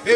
Hi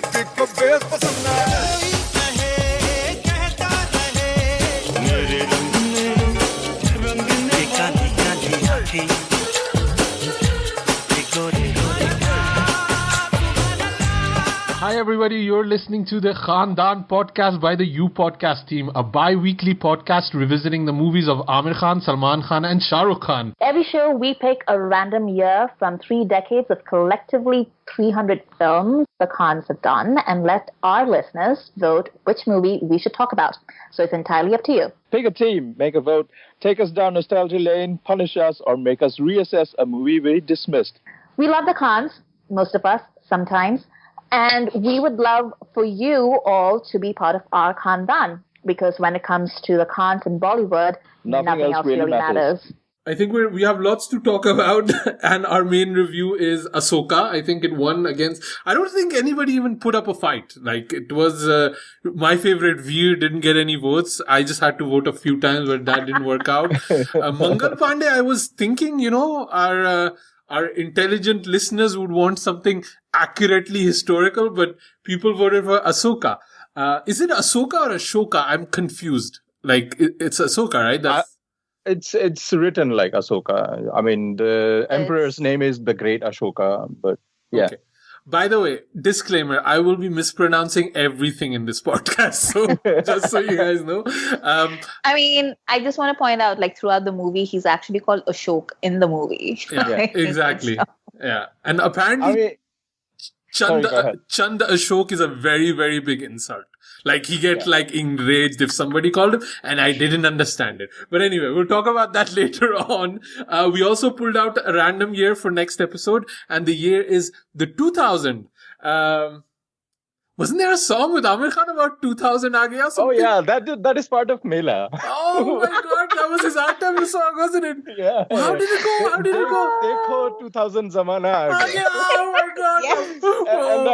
everybody, you're listening to the Khandaan podcast by the You Podcast team, a bi-weekly podcast revisiting the movies of Amir Khan, Salman Khan and Shahrukh Khan. Every show we pick a random year from 3 decades of collectively 300 films the Khans have done and let our listeners vote which movie we should talk about. So it's entirely up to you. Pick a team, make a vote, take us down nostalgia lane, punish us, or make us reassess a movie we dismissed. We love the Khans, most of us, sometimes. And we would love for you all to be part of our Khandaan, because when it comes to the Khans in Bollywood, nothing else really matters. I think we have lots to talk about, and our main review is Asoka. I think it won against... I don't think anybody even put up a fight. Like, it was... my favorite view didn't get any votes. I just had to vote a few times, but that didn't work out. Mangal Pandey, I was thinking, our intelligent listeners would want something accurately historical, but people voted for Asoka. Is it Asoka or Ashoka? I'm confused. Like, it's Asoka, right? It's written like Asoka. I mean, the emperor's name is the Great Ashoka, but yeah. Okay. By the way, disclaimer, I will be mispronouncing everything in this podcast, so just so you guys know. I just want to point out, like, throughout the movie, he's actually called Ashok in the movie. Yeah, exactly. Yeah. And apparently, Chanda Ashok is a very, very big insult. Like, he gets, enraged if somebody called him, and I didn't understand it. But anyway, we'll talk about that later on. We also pulled out a random year for next episode, and the year is the 2000. Wasn't there a song with Amir Khan about 2000 aa gaya? Oh yeah, that is part of Mela. Oh my god, that was his anthem song, wasn't it? Yeah. How did it go? Dekho 2000 zamana aa gaya. Oh my god. Yes. And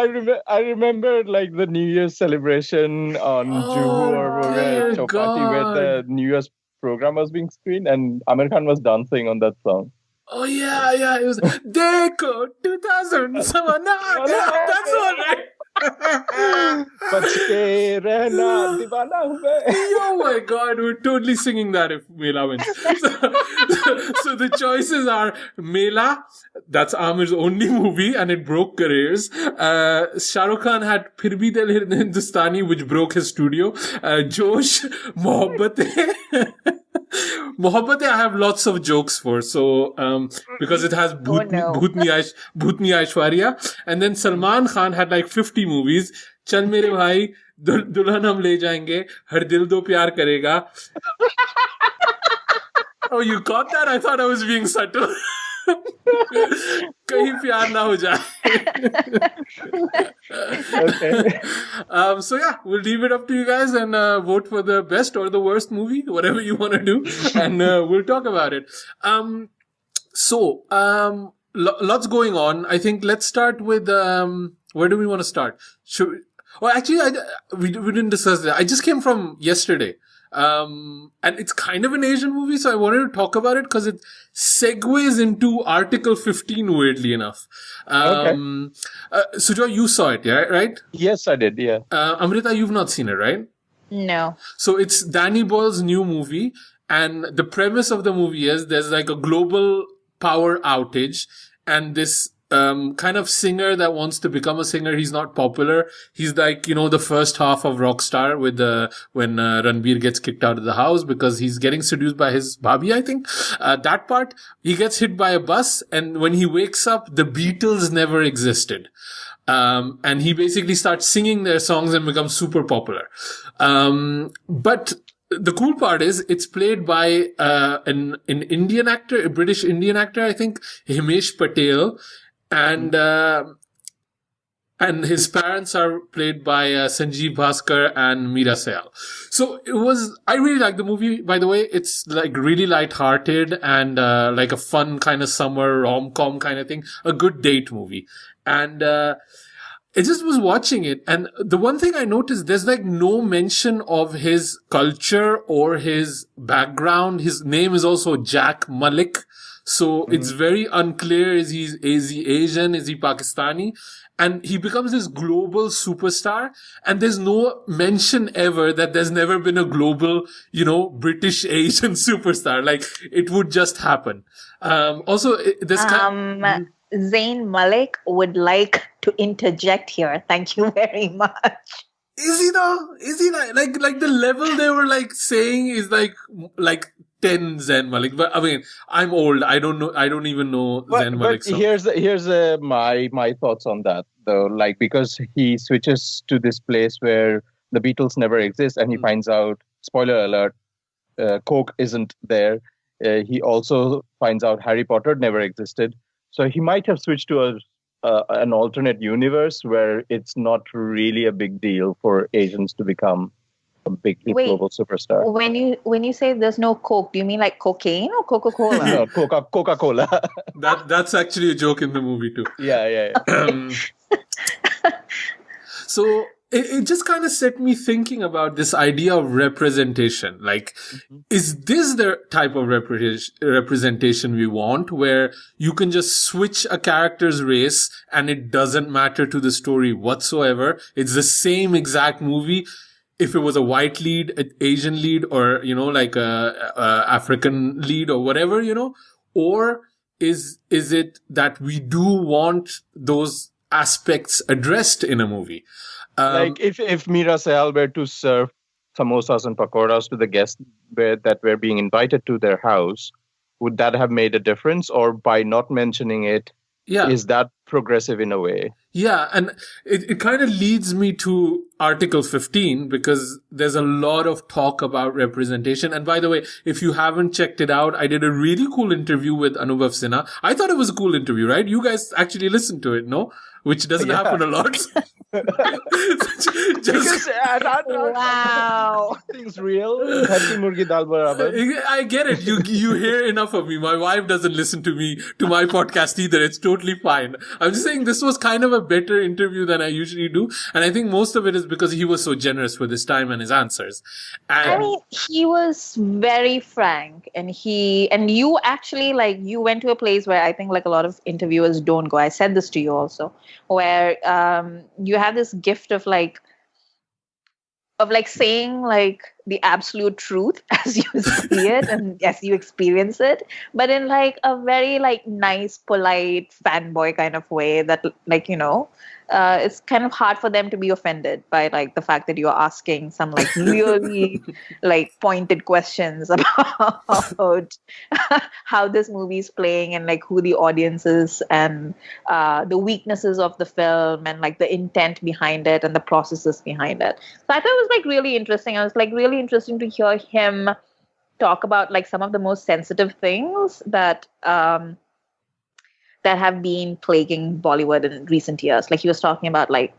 I remember like the New Year's celebration on Juhu or Chowpatty where the New Year's program was being screened and Amir Khan was dancing on that song. Oh yeah, it was Dekho 2000 zamana aa gaya. That's all right. Oh my god, we're totally singing that if Mela wins. So the choices are Mela, that's Amir's only movie and it broke careers. Shahrukh Khan had Phir Bhi Dil Hindustani, which broke his studio. Josh, Mohabbatein. Mohabbatein I have lots of jokes for, so because it has Bhutni Aishwarya, and then Salman Khan had like 50 movies. Chal mere bhai, Dulhan hum le jayenge, Har dil do pyar karega. Oh, you got that? I thought I was being subtle. Kahin pyar na ho jaye. Okay. So yeah, we'll leave it up to you guys and vote for the best or the worst movie, whatever you want to do, and we'll talk about it. Lots going on. I think let's start with where do we want to start? We didn't discuss that. I just came from yesterday. And it's kind of an Asian movie, so I wanted to talk about it because it segues into Article 15, weirdly enough. Okay. Sujal, you saw it, yeah, right? Yes, I did, yeah. Amrita, you've not seen it, right? No. So it's Danny Boyle's new movie, and the premise of the movie is there's like a global power outage, and this kind of singer that wants to become a singer. He's not popular. He's like, the first half of Rockstar with when Ranbir gets kicked out of the house because he's getting seduced by his bhabhi, I think. That part, he gets hit by a bus, and when he wakes up, the Beatles never existed. And he basically starts singing their songs and becomes super popular. But the cool part is it's played by an Indian actor, a British Indian actor, I think, Himesh Patel. And his parents are played by Sanjeev Bhaskar and Meera Syal. So I really like the movie, by the way. It's like really lighthearted and like a fun kind of summer rom-com kind of thing. A good date movie. And I just was watching it, and the one thing I noticed, there's like no mention of his culture or his background. His name is also Jack Malik. So it's very unclear. Is he Asian? Is he Pakistani? and he becomes this global superstar, and there's no mention ever that there's never been a global, British Asian superstar. Like, it would just happen. Also, this Zayn Malik would like to interject here. Thank you very much. Is he though? Is he like the level they were like saying is like 10 Zayn Malik? But I mean, I'm old. I don't know. I don't even know Zayn Malik. But here's my thoughts on that though. Like, because he switches to this place where the Beatles never exist, and he finds out, spoiler alert, Coke isn't there. He also finds out Harry Potter never existed. So he might have switched to an alternate universe where it's not really a big deal for Asians to become a big global superstar. When you say there's no Coke, do you mean like cocaine or Coca-Cola? No, Coca-Cola. That's actually a joke in the movie too. Yeah. So it just kind of set me thinking about this idea of representation. Like, is this the type of representation we want, where you can just switch a character's race and it doesn't matter to the story whatsoever? It's the same exact movie. If it was a white lead, an Asian lead, or, like a African lead or whatever, or is it that we do want those aspects addressed in a movie? Like if Mira Sehal were to serve samosas and pakoras to the guests that were being invited to their house, would that have made a difference? Or by not mentioning it, is that progressive in a way? Yeah, and it kind of leads me to Article 15, because there's a lot of talk about representation. And by the way, if you haven't checked it out, I did a really cool interview with Anubhav Sinha. I thought it was a cool interview, right? You guys actually listened to it, no? Which doesn't happen a lot. Wow. Things real. I get it. You hear enough of me. My wife doesn't listen to my podcast either. It's totally fine. I'm just saying this was kind of a better interview than I usually do. And I think most of it is because he was so generous with his time and his answers. And I mean, he was very frank, and you actually, like, you went to a place where I think like a lot of interviewers don't go. I said this to you also, where you have this gift of saying like the absolute truth as you see it and as you experience it, but in like a very like nice, polite fanboy kind of way that it's kind of hard for them to be offended by like the fact that you're asking some like really like pointed questions about how this movie is playing and like who the audience is and the weaknesses of the film and like the intent behind it and the processes behind it. So I thought it was like really interesting. I was like really interesting to hear him talk about like some of the most sensitive things that have been plaguing Bollywood in recent years. Like he was talking about like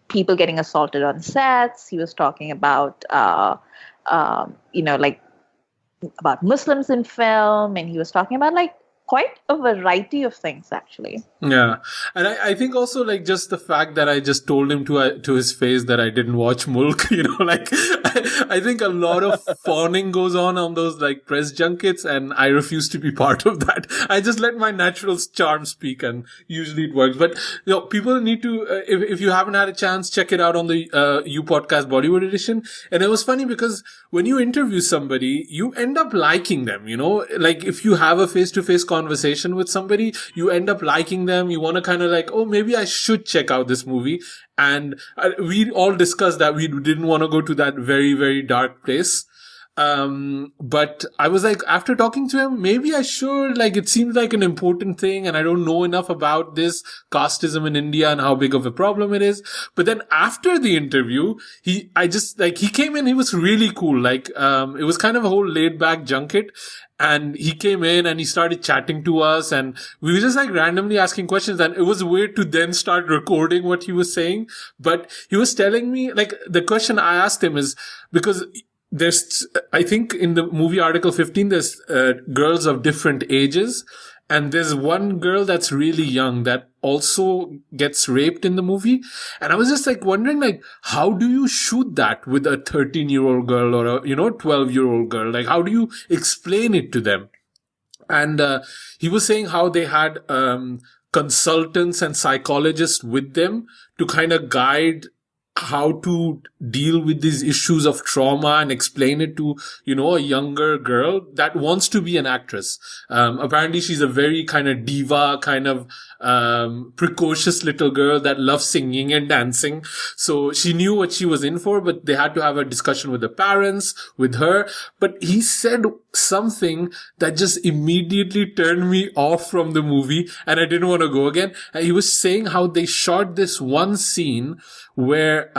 people getting assaulted on sets. He was talking about, like about Muslims in film. And he was talking about like quite a variety of things, actually. Yeah. And I think also like just the fact that I just told him to his face that I didn't watch Mulk, I think a lot of fawning goes on those like press junkets, and I refuse to be part of that. I just let my natural charm speak, and usually it works. But, people need to, if you haven't had a chance, check it out on the You Podcast Bollywood edition. And it was funny because when you interview somebody, you end up liking them, like if you have a face-to-face conversation with somebody, you end up liking them. You want to kind of like, oh, maybe I should check out this movie. And we all discussed that we didn't want to go to that very, very dark place. But I was like, after talking to him, maybe I should, like, it seems like an important thing, and I don't know enough about this casteism in India and how big of a problem it is. But then after the interview, he came in, he was really cool. Like, it was kind of a whole laid back junket. And he came in and he started chatting to us, and we were just like randomly asking questions, and it was weird to then start recording what he was saying. But he was telling me, like, the question I asked him is, because there's, I think in the movie Article 15, there's girls of different ages. And there's one girl that's really young that also gets raped in the movie. And I was just like wondering, like, how do you shoot that with a 13-year-old girl or a, 12-year-old girl? Like, how do you explain it to them? And he was saying how they had consultants and psychologists with them to kind of guide how to deal with these issues of trauma and explain it to, a younger girl that wants to be an actress. Apparently she's a very kind of diva, kind of, precocious little girl that loves singing and dancing. So she knew what she was in for, but they had to have a discussion with the parents, with her. But he said something that just immediately turned me off from the movie and I didn't want to go again. And he was saying how they shot this one scene where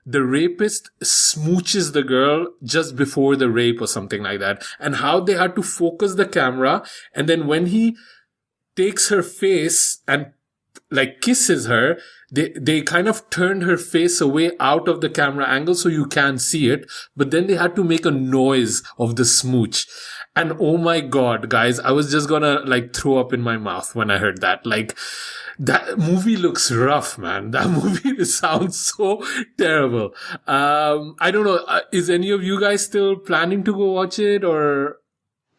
the rapist smooches the girl just before the rape or something like that, and how they had to focus the camera, and then when he takes her face and like kisses her, they kind of turned her face away out of the camera angle so you can't see it, but then they had to make a noise of the smooch. And oh my God, guys, I was just gonna like throw up in my mouth when I heard that. Like, that movie looks rough, man. That movie sounds so terrible. I don't know. Is any of you guys still planning to go watch it, or?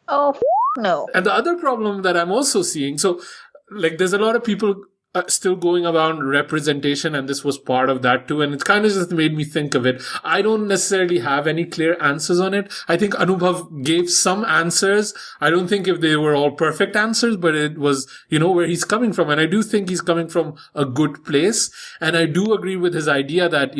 Oh, no. And the other problem that I'm also seeing, so like there's a lot of people still going around representation, and this was part of that too, and it kind of just made me think of it. I don't necessarily have any clear answers on it. I think Anubhav gave some answers. I don't think if they were all perfect answers, but it was, where he's coming from, and I do think he's coming from a good place, and I do agree with his idea that,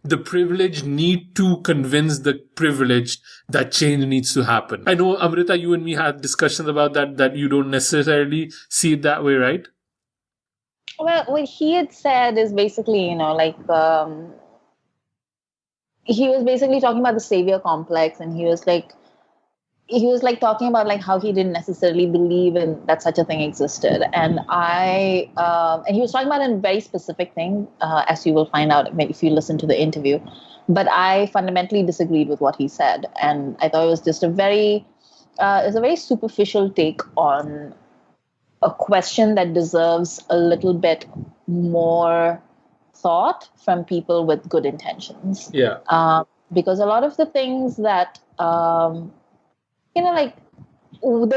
the privileged need to convince the privileged that change needs to happen. I know, Amrita, you and me had discussions about that you don't necessarily see it that way, right? Well, what he had said is basically, he was basically talking about the savior complex, and he was talking about like how he didn't necessarily believe in that such a thing existed, and and he was talking about a very specific thing, as you will find out if you listen to the interview. But I fundamentally disagreed with what he said, and I thought it was just a very superficial take on a question that deserves a little bit more thought from people with good intentions. Yeah. Because a lot of the things that, there's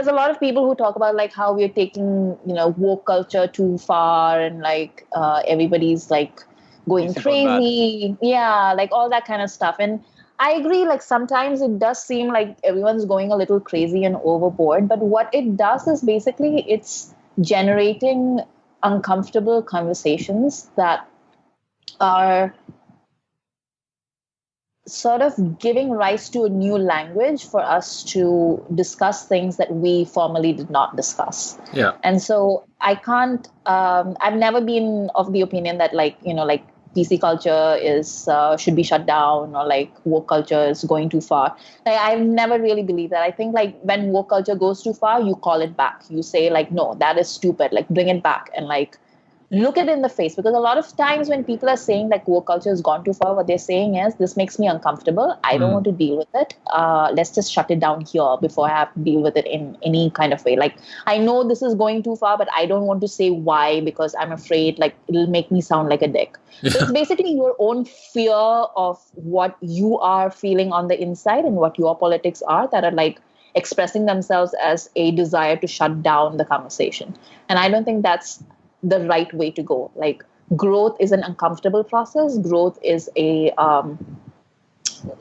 a lot of people who talk about like how we're taking, woke culture too far, and like everybody's like going crazy. Yeah, like all that kind of stuff. And I agree, like sometimes it does seem like everyone's going a little crazy and overboard, but what it does is basically it's generating uncomfortable conversations that are sort of giving rise to a new language for us to discuss things that we formerly did not discuss. Yeah. And so I can't, I've never been of the opinion that like PC culture should be shut down, or like woke culture is going too far. Like, I've never really believed that. I think like when woke culture goes too far, you call it back. You say like, no, that is stupid. Like bring it back and like look it in the face. Because a lot of times when people are saying like woke culture has gone too far, what they're saying is this makes me uncomfortable. I don't want to deal with it. Let's just shut it down here before I have to deal with it in any kind of way. Like I know this is going too far, but I don't want to say why because I'm afraid like it'll make me sound like a dick. Yeah. So it's basically your own fear of what you are feeling on the inside and what your politics are that are like expressing themselves as a desire to shut down the conversation. And I don't think that's the right way to go. Like growth is an uncomfortable process. Growth is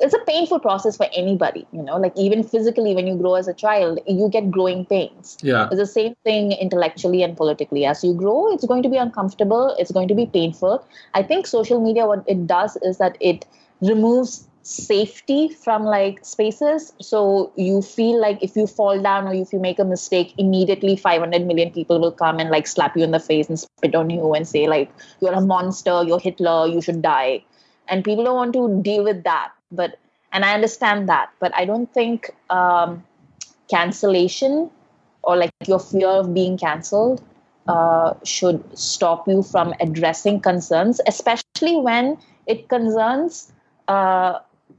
it's a painful process for anybody, like even physically when you grow as a child, you get growing pains. Yeah. It's the same thing intellectually and politically. As you grow, it's going to be uncomfortable. It's going to be painful. I think social media, what it does is that it removes safety from like spaces. So you feel like if you fall down or if you make a mistake, immediately 500 million people will come and like slap you in the face and spit on you and say like, you're a monster, you're Hitler, you should die. And people don't want to deal with that. And I understand that, but I don't think cancellation or like your fear of being cancelled should stop you from addressing concerns, especially when it concerns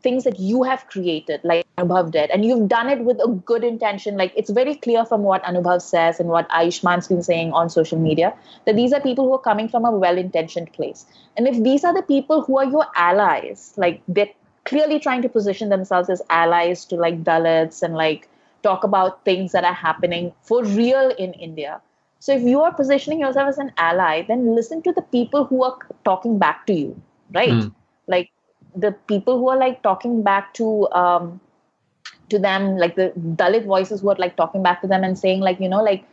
things that you have created, like Anubhav did, and you've done it with a good intention. Like it's very clear from what Anubhav says and what Ayushman's been saying on social media that these are people who are coming from a well-intentioned place. And if these are the people who are your allies, like they're clearly trying to position themselves as allies to like Dalits and like talk about things that are happening for real in India. So if you are positioning yourself as an ally, then listen to the people who are talking back to you, right? Like the people who are like talking back to them, like the Dalit voices who are like talking back to them and saying like, like,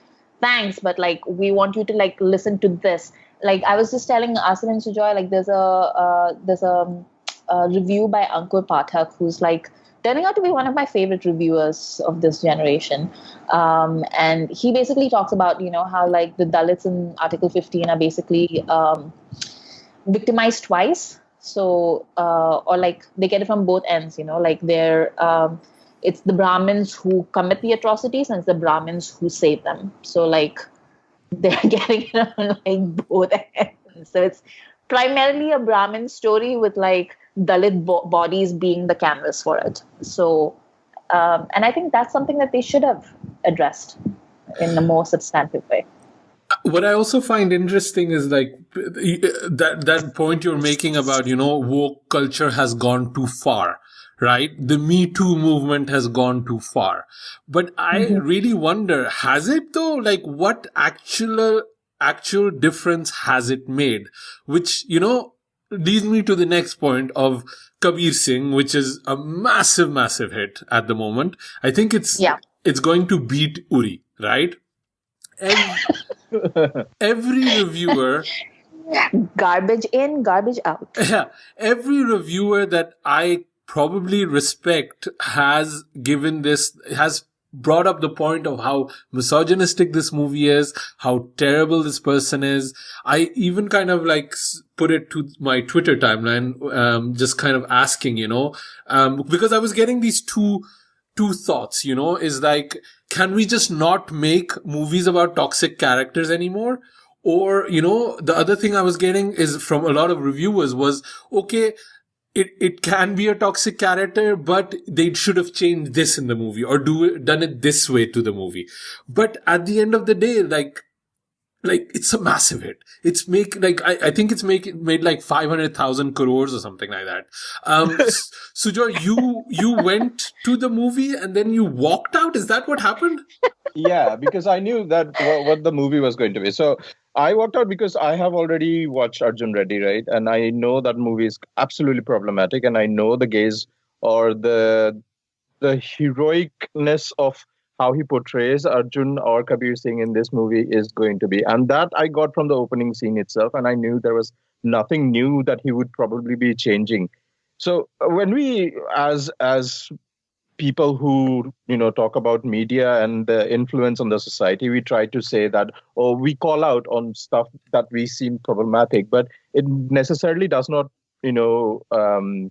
thanks, but like we want you to like listen to this. Like I was just telling Asim and Sujoy, like there's a review by Ankur Pathak, who's like turning out to be one of my favorite reviewers of this generation. And he basically talks about, how like the Dalits in Article 15 are basically victimized twice. So, or like they get it from both ends, like they're, it's the Brahmins who commit the atrocities and it's the Brahmins who save them. So like they're getting it on like both ends. So it's primarily a Brahmin story with like Dalit bodies being the canvas for it. So, and I think that's something that they should have addressed in a more substantive way. What I also find interesting is like that point you're making about, woke culture has gone too far, right? The Me Too movement has gone too far. But I really wonder, has it though? Like what actual difference has it made? Which, leads me to the next point of Kabir Singh, which is a massive, massive hit at the moment. I think it's going to beat Uri, right? Every reviewer, garbage in, garbage out. Yeah, every reviewer that I probably respect has brought up the point of how misogynistic this movie is, how terrible this person is. I even kind of like put it to my Twitter timeline, just kind of asking, because I was getting these two thoughts, is like, can we just not make movies about toxic characters anymore? Or, the other thing I was getting is from a lot of reviewers was, okay, it can be a toxic character, but they should have changed this in the movie or done it this way to the movie. But at the end of the day, like it's a massive hit. It's I think it's made like 500,000 crores or something like that. Sujoy, you went to the movie and then you walked out. Is that what happened? Yeah, because I knew that what the movie was going to be. So I walked out because I have already watched Arjun Reddy, right? And I know that movie is absolutely problematic, and I know the gaze or the heroicness of how he portrays Arjun or Kabir Singh in this movie is going to be. And that I got from the opening scene itself, and I knew there was nothing new that he would probably be changing. So when we, as people who talk about media and the influence on the society, we try to say that, we call out on stuff that we seem problematic, but it necessarily does not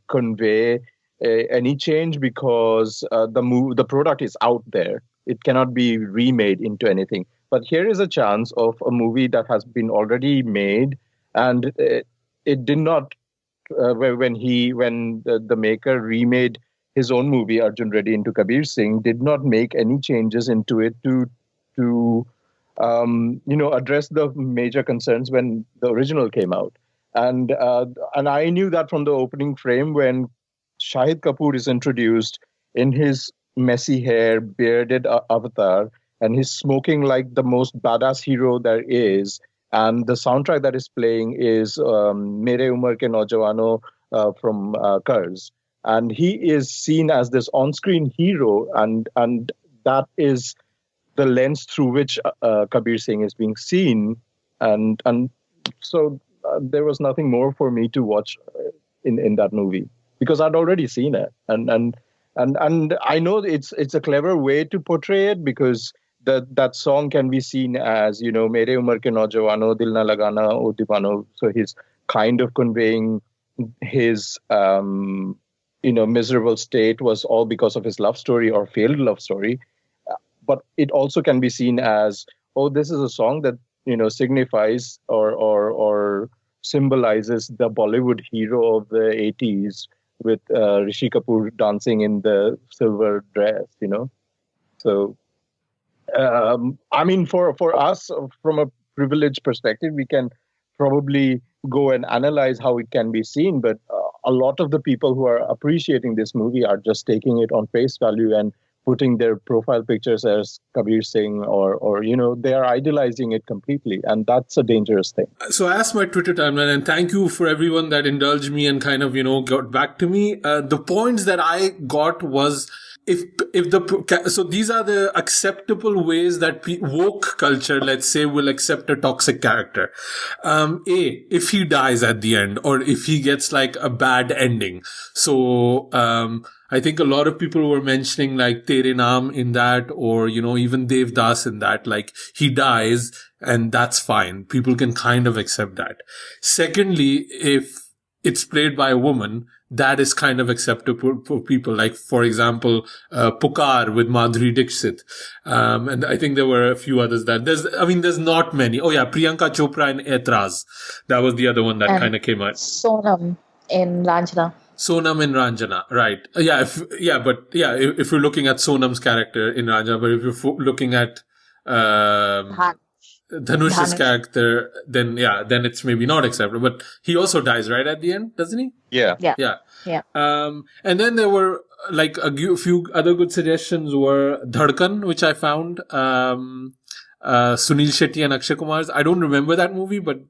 convey any change, because the product is out there. It cannot be remade into anything. But here is a chance of a movie that has been already made, and it did not when the maker remade his own movie Arjun Reddy into Kabir Singh, did not make any changes into it to address the major concerns when the original came out. And I knew that from the opening frame when Shahid Kapoor is introduced in his messy hair, bearded avatar, and he's smoking like the most badass hero there is. And the soundtrack that is playing is Mere Umar Ke Naujawano from Curse. And he is seen as this on-screen hero, and that is the lens through which Kabir Singh is being seen. And so there was nothing more for me to watch in that movie, because I'd already seen it. And I know it's a clever way to portray it, because that song can be seen as, Mere Umar Ke Naujawano, Dil Na Lagana, O Divano. So he's kind of conveying his miserable state was all because of his love story or failed love story. But it also can be seen as, this is a song that, signifies or symbolizes the Bollywood hero of the 80s with Rishi Kapoor dancing in the silver dress, So, for us, from a privileged perspective, we can probably go and analyze how it can be seen, but a lot of the people who are appreciating this movie are just taking it on face value and putting their profile pictures as Kabir Singh or they are idealizing it completely. And that's a dangerous thing. So I asked my Twitter timeline, and thank you for everyone that indulged me and kind of, got back to me. The points that I got was, so these are the acceptable ways that woke culture, let's say, will accept a toxic character. If he dies at the end, or if he gets like a bad ending. So, I think a lot of people were mentioning like Tere Naam in that, or, even Dev Das in that, like he dies and that's fine. People can kind of accept that. Secondly, if it's played by a woman, that is kind of acceptable for people. Like, for example, Pukar with Madhuri Dixit. And I think there were a few others that there's not many. Oh yeah, Priyanka Chopra in Etraz. That was the other one that kind of came out. Sonam in Ranjana. Sonam in Ranjana, right. If you're looking at Sonam's character in Ranjana, but if you're looking at, Dhanush's character, then it's maybe not acceptable. But he also dies, right, at the end, doesn't he? Yeah. And then there were like a few other good suggestions were Dhadkan, which I found, Sunil Shetty and Akshay Kumar's. I don't remember that movie, but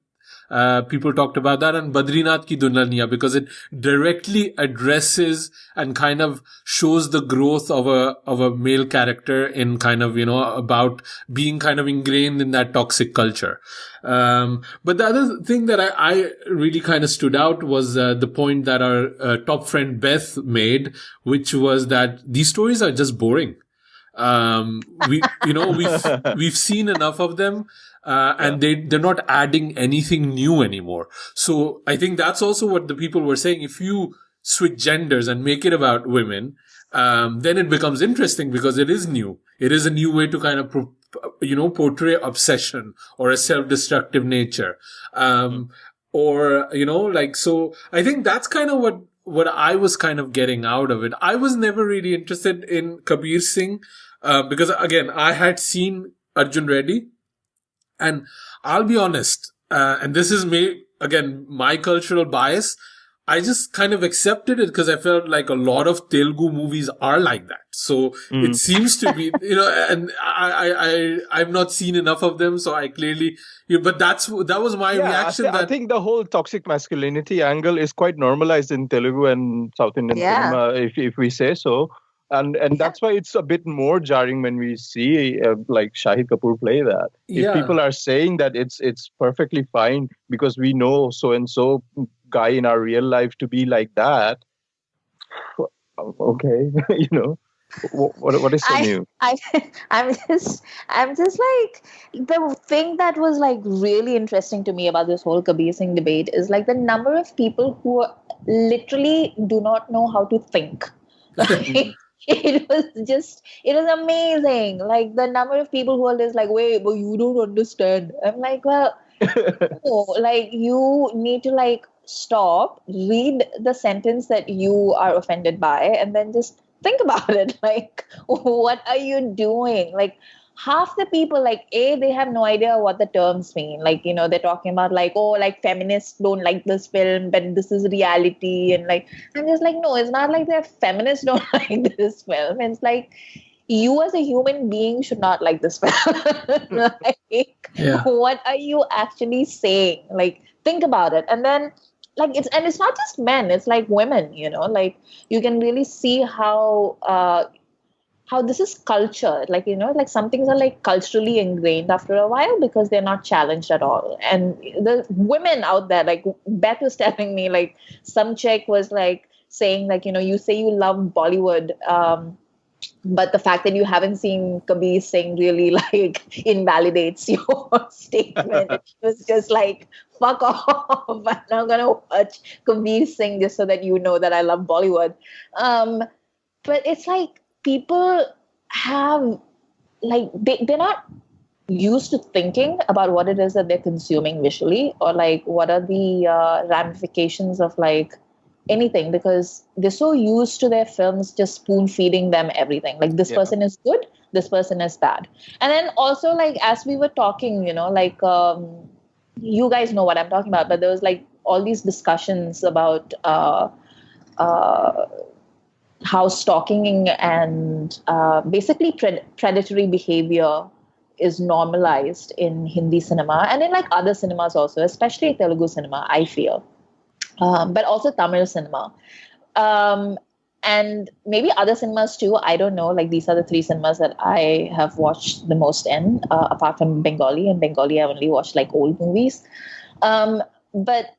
people talked about that, and Badrinath Ki Dulhaniya, because it directly addresses and kind of shows the growth of a male character in kind of, about being kind of ingrained in that toxic culture. But the other thing that I really kind of stood out was the point that our top friend Beth made, which was that these stories are just boring. We've seen enough of them. And they're not adding anything new anymore. So I think that's also what the people were saying. If you switch genders and make it about women, then it becomes interesting because it is new. It is a new way to kind of, portray obsession or a self-destructive nature. So I think that's kind of what I was kind of getting out of it. I was never really interested in Kabir Singh, because again, I had seen Arjun Reddy. And I'll be honest, and this is my cultural bias. I just kind of accepted it because I felt like a lot of Telugu movies are like that. So it seems to be, and I've not seen enough of them. So I clearly, but that was my reaction. I think the whole toxic masculinity angle is quite normalized in Telugu and South Indian cinema, if we say so. And that's why it's a bit more jarring when we see like Shahid Kapoor play that. If people are saying that it's perfectly fine because we know so and so guy in our real life to be like that, okay, what is so new? I'm just like, the thing that was like really interesting to me about this whole Kabir Singh debate is like the number of people who literally do not know how to think. It was amazing. Like the number of people who are just like, wait, but you don't understand. I'm like, well, no, like you need to like stop, read the sentence that you are offended by, and then just think about it. Like, what are you doing? Like, half the people, like, they have no idea what the terms mean. Like, they're talking about like, oh, like feminists don't like this film, but this is reality. And like, I'm just like, no, it's not like the feminists don't like this film. It's like, you as a human being should not like this film. What are you actually saying? Like, think about it. And then, like, it's not just men, it's like women, like you can really see how this is culture, like, like some things are like culturally ingrained after a while because they're not challenged at all. And the women out there, like Beth was telling me, like some chick was like saying like, you say you love Bollywood, but the fact that you haven't seen Kabir Singh really like invalidates your statement. It was just like, fuck off, I'm not going to watch Kabir Singh just so that you know that I love Bollywood. But it's like, people have like they're not used to thinking about what it is that they're consuming visually, or like what are the ramifications of like anything, because they're so used to their films just spoon feeding them everything. Like this person is good, this person is bad. And then also like as we were talking, like you guys know what I'm talking about, but there was like all these discussions about how stalking and basically predatory behavior is normalized in Hindi cinema and in like other cinemas also, especially Telugu cinema, I feel, but also Tamil cinema. And maybe other cinemas too. I don't know. Like these are the 3 cinemas that I have watched the most in, apart from Bengali. And Bengali, I've only watched like old movies. But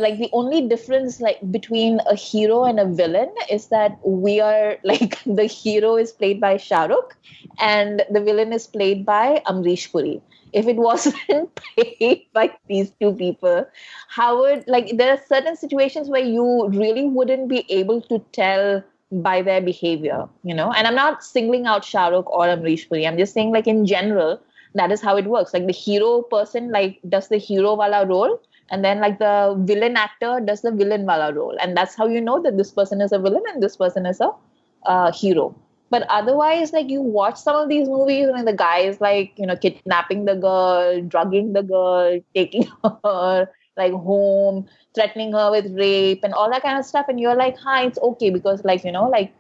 like the only difference like between a hero and a villain is that we are like the hero is played by Shahrukh and the villain is played by Amrish Puri. If it wasn't played by these 2 people, how would, like, there are certain situations where you really wouldn't be able to tell by their behavior, and I'm not singling out Shahrukh or Amrish Puri. I'm just saying, like, in general, that is how it works. Like the hero person, like, does the hero wala role, and then like the villain actor does the villain wala role. And that's how you know that this person is a villain and this person is a hero. But otherwise, like, you watch some of these movies and the guy is like, kidnapping the girl, drugging the girl, taking her like home, threatening her with rape and all that kind of stuff. And you're like, hi, it's okay because like, like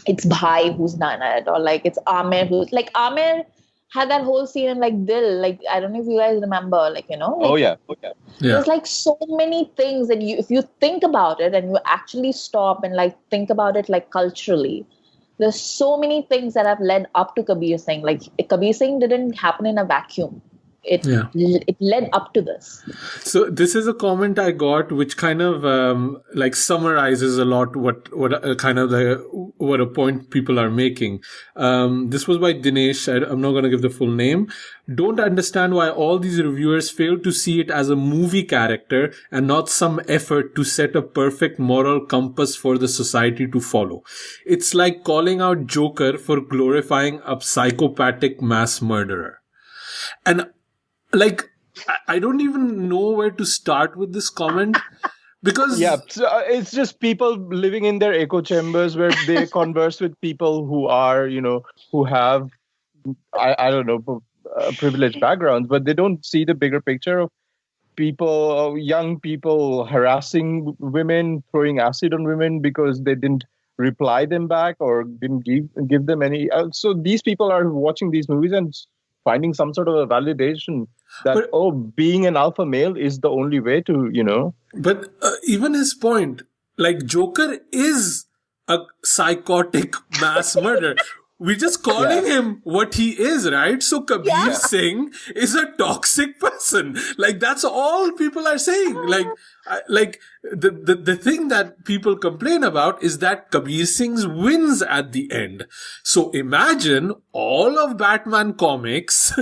it's Bhai who's done it, or like it's Amir who's like Amir had that whole scene in like Dil. Like, I don't know if you guys remember, like, like, oh yeah. There's like so many things that if you think about it and you actually stop and like think about it like culturally, there's so many things that have led up to Kabir Singh. Like Kabir Singh didn't happen in a vacuum. It led up to this. So this is a comment I got, which kind of like summarizes a lot what a point people are making. This was by Dinesh. I'm not going to give the full name. Don't understand why all these reviewers fail to see it as a movie character and not some effort to set a perfect moral compass for the society to follow. It's like calling out Joker for glorifying a psychopathic mass murderer. And like, I don't even know where to start with this comment because it's just people living in their echo chambers where they converse with people who are, who have, I don't know, privileged backgrounds, but they don't see the bigger picture of people, young people harassing women, throwing acid on women because they didn't reply them back or didn't give them any. So these people are watching these movies and finding some sort of a validation that, being an alpha male is the only way to, But even his point, like Joker is a psychotic mass murderer. We're just calling him what he is, right? So Kabir Singh is a toxic person. Like, that's all people are saying. Like the thing that people complain about is that Kabir Singh wins at the end. So imagine all of Batman comics,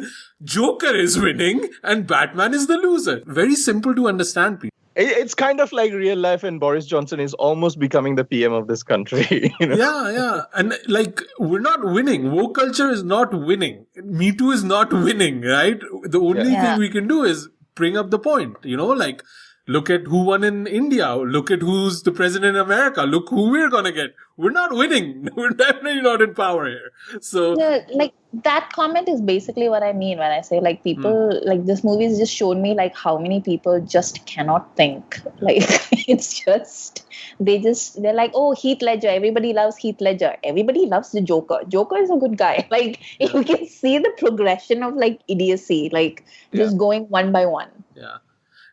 Joker is winning and Batman is the loser. Very simple to understand, people. It's kind of like real life, and Boris Johnson is almost becoming the PM of this country. Yeah. And like, we're not winning. Woke culture is not winning. Me Too is not winning, right? The only thing we can do is bring up the point, like, look at who won in India. Look at who's the president in America. Look who we're going to get. We're not winning. We're definitely not in power here. So, like, that comment is basically what I mean when I say, like, people, like, this movie has just shown me, like, how many people just cannot think. Like, it's just, they're like, oh, Heath Ledger. Everybody loves Heath Ledger. Everybody loves the Joker. Joker is a good guy. Like, you can see the progression of, like, idiocy, like, just going one by one. Yeah.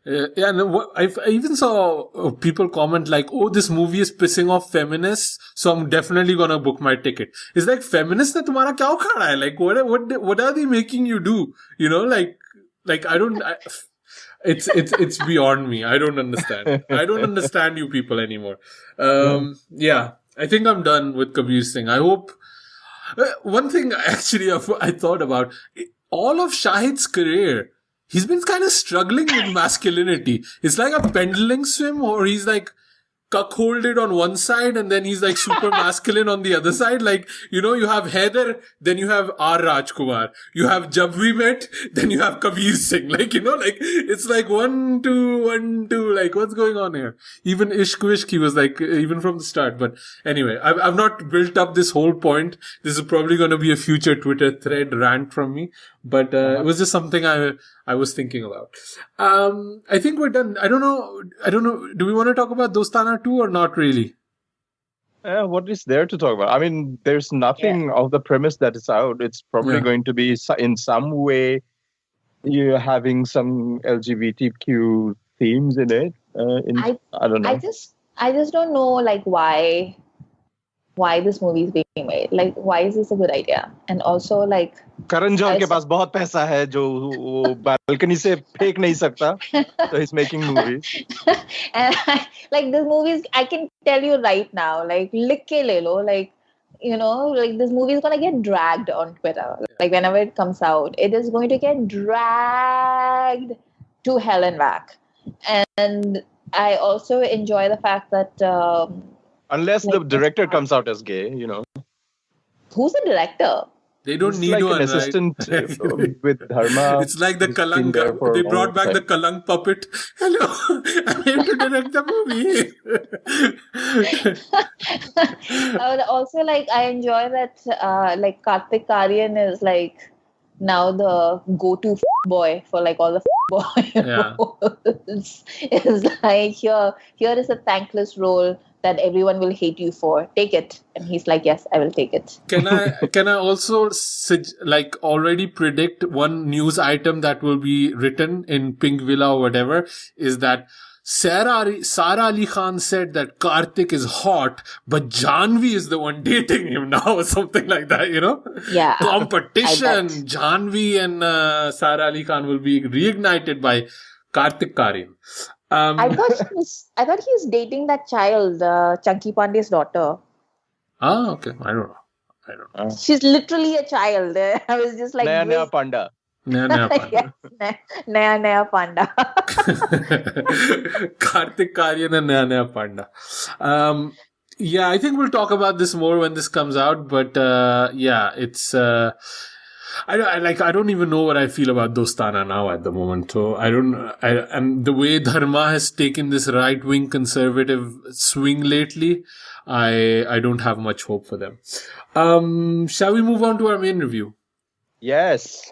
And I even saw people comment like, oh, this movie is pissing off feminists, so I'm definitely gonna book my ticket. It's like, feminists ne tumhara kya ukhada hai? Like, what are they making you do? It's beyond me. I don't understand. I don't understand you people anymore. I think I'm done with Kabir Singh. I hope, one thing actually I thought about, all of Shahid's career, he's been kind of struggling with masculinity. It's like a pendulum swim, or he's like cuckolded on one side and then he's like super masculine on the other side. Like, you have Heather, then you have R. Rajkumar. You have Jab We Met, then you have Kabir Singh. Like, like, it's like 1, 2, 1, 2. Like, what's going on here? Even Ishq Vishk, he was like, even from the start. But anyway, I've not built up this whole point. This is probably going to be a future Twitter thread rant from me. But it was just something I was thinking about. I think we're done. I don't know. Do we want to talk about Dostana 2 or not really? What is there to talk about? I mean, there's nothing of the premise that is out. It's probably going to be in some way you're having some LGBTQ themes in it. I don't know. I just don't know like why this movie is being made. Like, why is this a good idea? And also like Karan Johar के पास बहुत पैसा है जो वो balcony से फेंक नहीं सकता. So he's making movies. And like this movies, I can tell you right now, like लिख के ले लो, like you know, like this movie is gonna get dragged on Twitter. Like whenever it comes out, it is going to get dragged to hell and back. And I also enjoy the fact that unless the director comes out as gay, you know. Who's the director? They don't need like one, an assistant right? with Dharma. It's like the Kalang. They brought back the Kalang puppet. Hello, I'm here to direct the movie. Also, like I enjoy that like Kartik Aaryan is like now the go-to boy for like all the boy roles. It's like here is a thankless role that everyone will hate you for. Take it. And he's like, yes, I will take it. Can I also like already predict one news item that will be written in Pink Villa or whatever is that Sara Ali Khan said that Kartik is hot, but Janvi is the one dating him now or something like that, you know? Yeah. Competition. Janvi and Sara Ali Khan will be reignited by Kartik Aaryan. I thought he was dating that child, Chunky Pandey's daughter. Ah, okay. I don't know. She's literally a child. I was just like, Naya Panda. Naya Panda. Yes, Naya Panda. Kartik Aaryan and Naya Panda. Yeah, I think we'll talk about this more when this comes out. But yeah, it's. I don't even know what I feel about Dostana now at the moment. So and the way Dharma has taken this right-wing conservative swing lately, I don't have much hope for them. Shall we move on to our main review? Yes.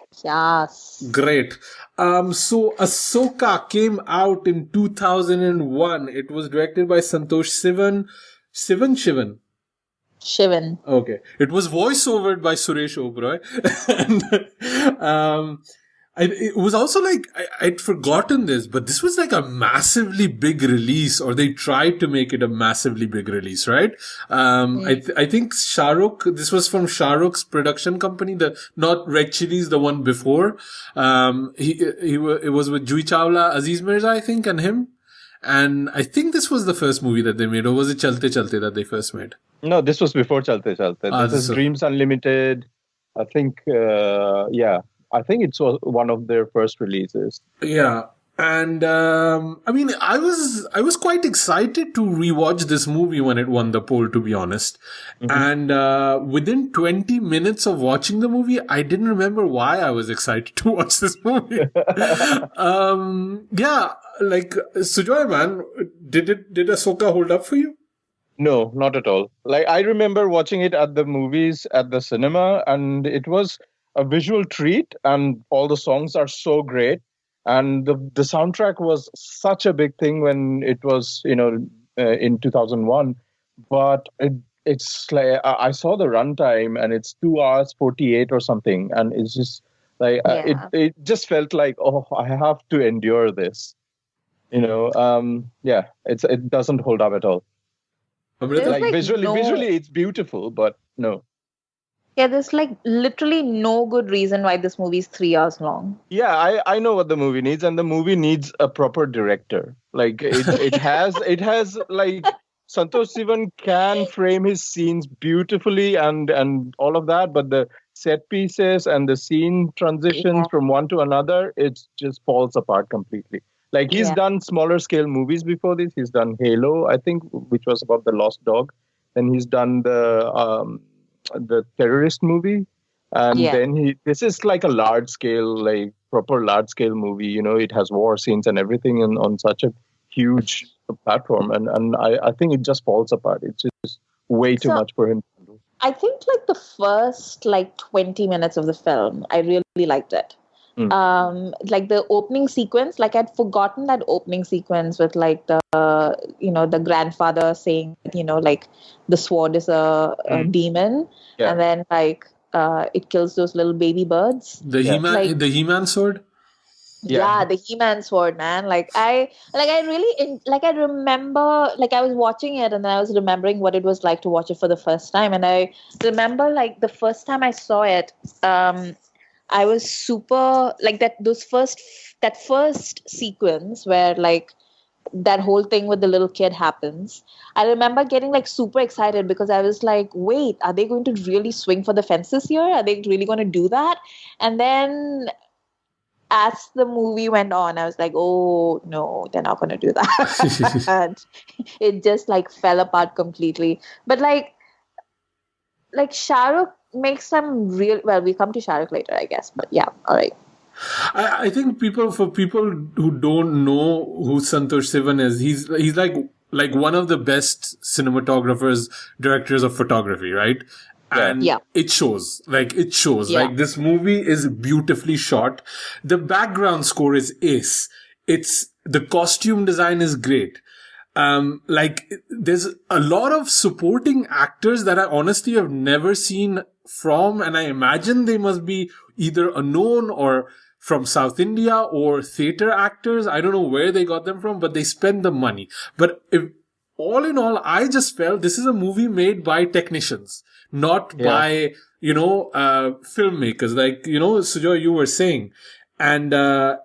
Great. So Asoka came out in 2001. It was directed by Santosh Sivan. Shivan. Okay. It was voiceovered by Suresh Oberoi. And it was also like, I'd forgotten this, but this was like a massively big release, or they tried to make it a massively big release, right? I think this was from Shahrukh's production company, not Red Chillies, the one before. It was with Jui Chawla, Aziz Mirza, I think, and him. And I think this was the first movie that they made, or was it Chalte Chalte that they first made? No, this was before Chalte Chalte. This is Dreams Unlimited. I think, I think it was one of their first releases. Yeah. And, I mean, I was quite excited to rewatch this movie when it won the poll, to be honest. Mm-hmm. And, within 20 minutes of watching the movie, I didn't remember why I was excited to watch this movie. Yeah, like, Sujoy, man, did Asoka hold up for you? No, not at all. Like, I remember watching it at the movies at the cinema, and it was a visual treat, and all the songs are so great. And the soundtrack was such a big thing when it was, in 2001. But it's like, I saw the runtime and it's 2 hours 48 or something. And it's just like, it just felt like, oh, I have to endure this. It doesn't hold up at all. Like visually it's beautiful, but no. Yeah, there's like literally no good reason why this movie is 3 hours long. Yeah, I know what the movie needs, and the movie needs a proper director. Like it has like Santosh Sivan can frame his scenes beautifully and all of that, but the set pieces and the scene transitions from one to another, it just falls apart completely. Like he's done smaller scale movies before this. He's done Halo, I think, which was about the lost dog. Then he's done the terrorist movie, and then this is like a large scale, like proper large scale movie. It has war scenes and everything on such a huge platform, and I think it just falls apart. It's just way too much for him to do. I think like the first like 20 minutes of the film, I really liked it. Like the opening sequence, like I'd forgotten that opening sequence with like the the grandfather saying like the sword is a demon, and then like it kills those little baby birds. The He-Man sword. Yeah, the He-Man sword, man. I remember, like I was watching it and then I was remembering what it was like to watch it for the first time. And I remember like the first time I saw it, I was super like that first sequence where like that whole thing with the little kid happens. I remember getting like super excited because I was like, wait, are they going to really swing for the fences here? Are they really going to do that? And then as the movie went on, I was like, oh no, they're not going to do that. And it just like fell apart completely. But like Shahrukh makes some real, well, we come to Shahrukh later, I guess. But yeah, all right. I think for people who don't know who Santosh Sivan is, he's like one of the best cinematographers, directors of photography, right? And it shows. Like this movie is beautifully shot. The background score is ace. The costume design is great. Like there's a lot of supporting actors that I honestly have never seen from, and I imagine they must be either unknown or from South India or theater actors. I don't know where they got them from, but they spend the money. But all in all, I just felt this is a movie made by technicians, not by, filmmakers. Like, Sujoy, you were saying. And,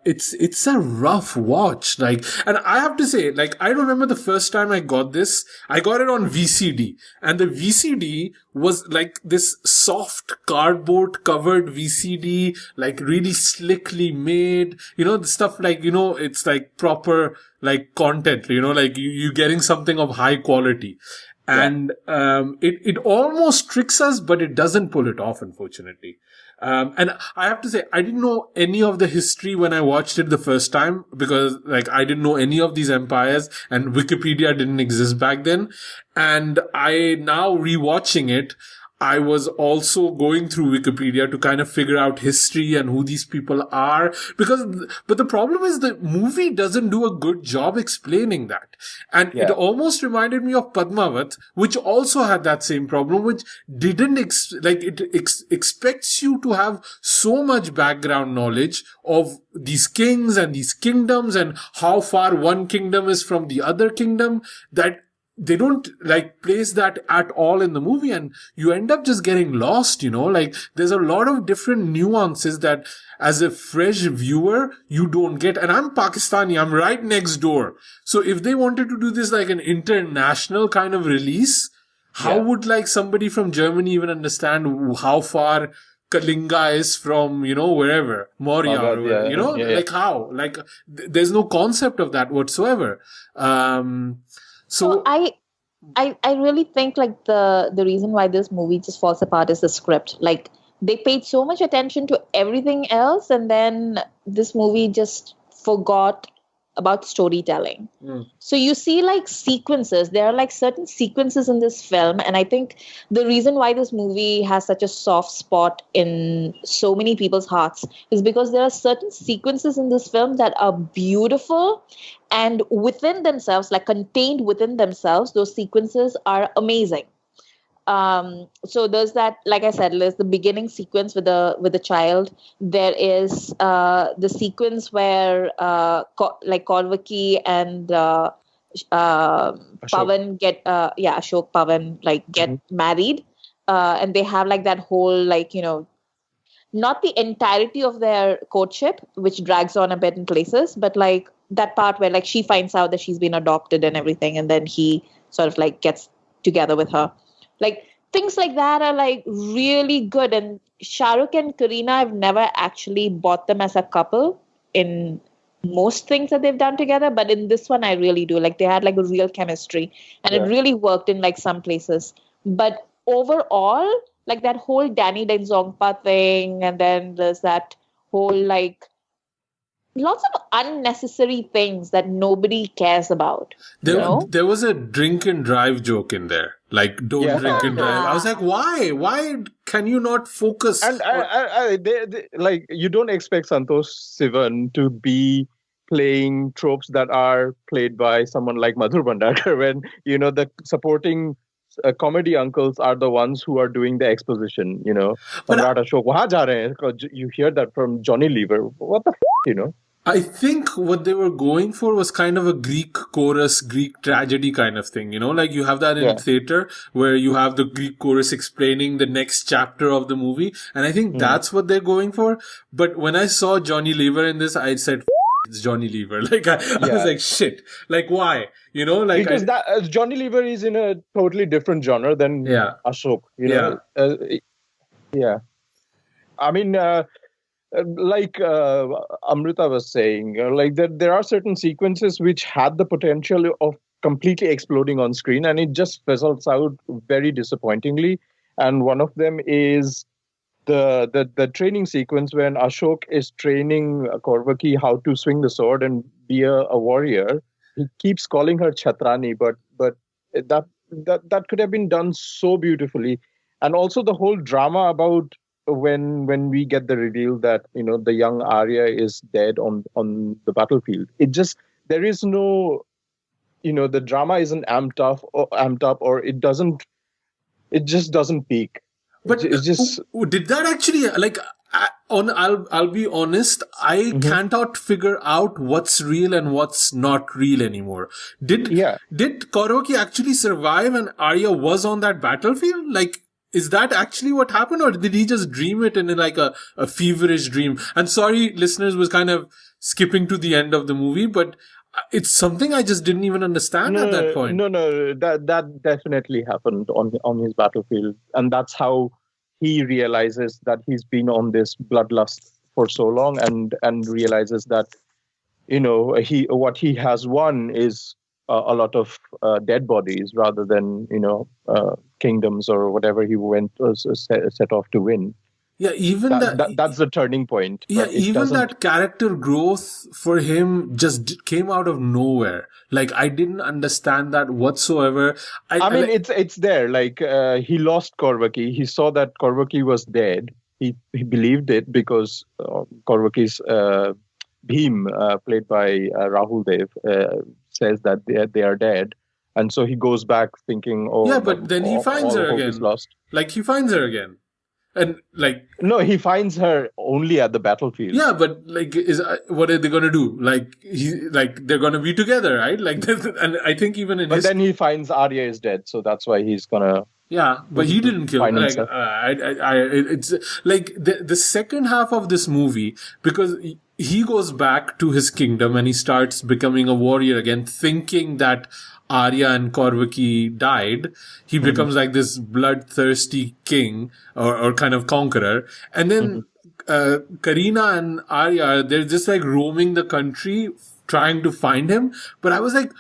it's a rough watch. Like, and I have to say, like, I remember the first time I got this, I got it on VCD. And the VCD was like this soft cardboard covered VCD, like really slickly made, the stuff like, it's like proper, like content, like you're getting something of high quality. And, it almost tricks us, but it doesn't pull it off, unfortunately. And I have to say, I didn't know any of the history when I watched it the first time because, like, I didn't know any of these empires and Wikipedia didn't exist back then. And now rewatching it, I was also going through Wikipedia to kind of figure out history and who these people are but the problem is the movie doesn't do a good job explaining that. And it almost reminded me of Padmavat, which also had that same problem, which didn't, expects you to have so much background knowledge of these kings and these kingdoms and how far one kingdom is from the other kingdom that they don't like place that at all in the movie, and you end up just getting lost, like there's a lot of different nuances that as a fresh viewer, you don't get. And I'm Pakistani, I'm right next door. So if they wanted to do this like an international kind of release, how would like somebody from Germany even understand how far Kalinga is from, wherever, Maurya, or wherever, like how? Like there's no concept of that whatsoever. So I really think like the reason why this movie just falls apart is the script. Like they paid so much attention to everything else, and then this movie just forgot about storytelling. So you see like sequences. There are like certain sequences in this film, and I think the reason why this movie has such a soft spot in so many people's hearts is because there are certain sequences in this film that are beautiful, and within themselves, like contained within themselves, those sequences are amazing. So there's that, like I said, there's the beginning sequence with the child. There is the sequence where Korvaki and Pavan get Ashok Pavan get married, and they have like that whole not the entirety of their courtship, which drags on a bit in places, but like that part where like she finds out that she's been adopted and everything, and then he sort of like gets together with her. Like things like that are like really good. And Shahrukh and Kareena, I've never actually bought them as a couple in most things that they've done together, but in this one I really do. Like they had like a real chemistry, and it really worked in like some places. But overall, like that whole Danny Denzongpa thing, and then there's that whole like lots of unnecessary things that nobody cares about. There was a drink and drive joke in there. Like, don't drink and drive. I was like, why? Why can you not focus? And they, like, you don't expect Santosh Sivan to be playing tropes that are played by someone like Madhur Bhandarkar when, the supporting comedy uncles are the ones who are doing the exposition, Samrat Ashok, wahan ja rahe hain. You hear that from Johnny Lever. What the I think what they were going for was kind of a Greek chorus, Greek tragedy kind of thing, like you have that in theater where you have the Greek chorus explaining the next chapter of the movie. And I think that's what they're going for. But when I saw Johnny Lever in this, I said, it's Johnny Lever. Like, I was like, shit. Like, why? Like, because Johnny Lever is in a totally different genre than Ashok, I mean, like Amrita was saying, like there are certain sequences which had the potential of completely exploding on screen, and it just fizzles out very disappointingly. And one of them is the training sequence when Ashok is training Korvaki how to swing the sword and be a warrior. He keeps calling her Chatrani, but that could have been done so beautifully. And also the whole drama about when we get the reveal that the young Arya is dead on the battlefield. There is no the drama isn't amped up or it just doesn't peak. But it's just did that actually, like, I'll be honest, I can't figure out what's real and what's not real anymore. Did Korvaki actually survive and Arya was on that battlefield? Like, is that actually what happened, or did he just dream it in like a feverish dream? And sorry, listeners, was kind of skipping to the end of the movie, but it's something I just didn't even understand at that point. No, that definitely happened on his battlefield, and that's how he realizes that he's been on this bloodlust for so long, and realizes that what he has won is a lot of dead bodies rather than kingdoms or whatever he set off to win. Yeah, even that's the turning point. Yeah, even that character growth for him just came out of nowhere. Like, I didn't understand that whatsoever. I mean, it's there. Like, he lost Korvaki. He saw that Korvaki was dead. He believed it because Korvaki's Bhim, played by Rahul Dev, says that they are dead. And so he goes back thinking, but then he finds her again. Lost. Like, he finds her again. And like, no, he finds her only at the battlefield. Yeah, but like, what are they gonna do? Like, they're gonna be together, right? Like, and I think even in but then he finds Arya is dead, so that's why he's gonna. Yeah, but he didn't kill her. Like, it's like the second half of this movie, because he goes back to his kingdom and he starts becoming a warrior again, thinking that Arya and Korvaki died. He becomes like this bloodthirsty king or kind of conqueror. And then Kareena and Arya, they're just like roaming the country trying to find him. But I was like,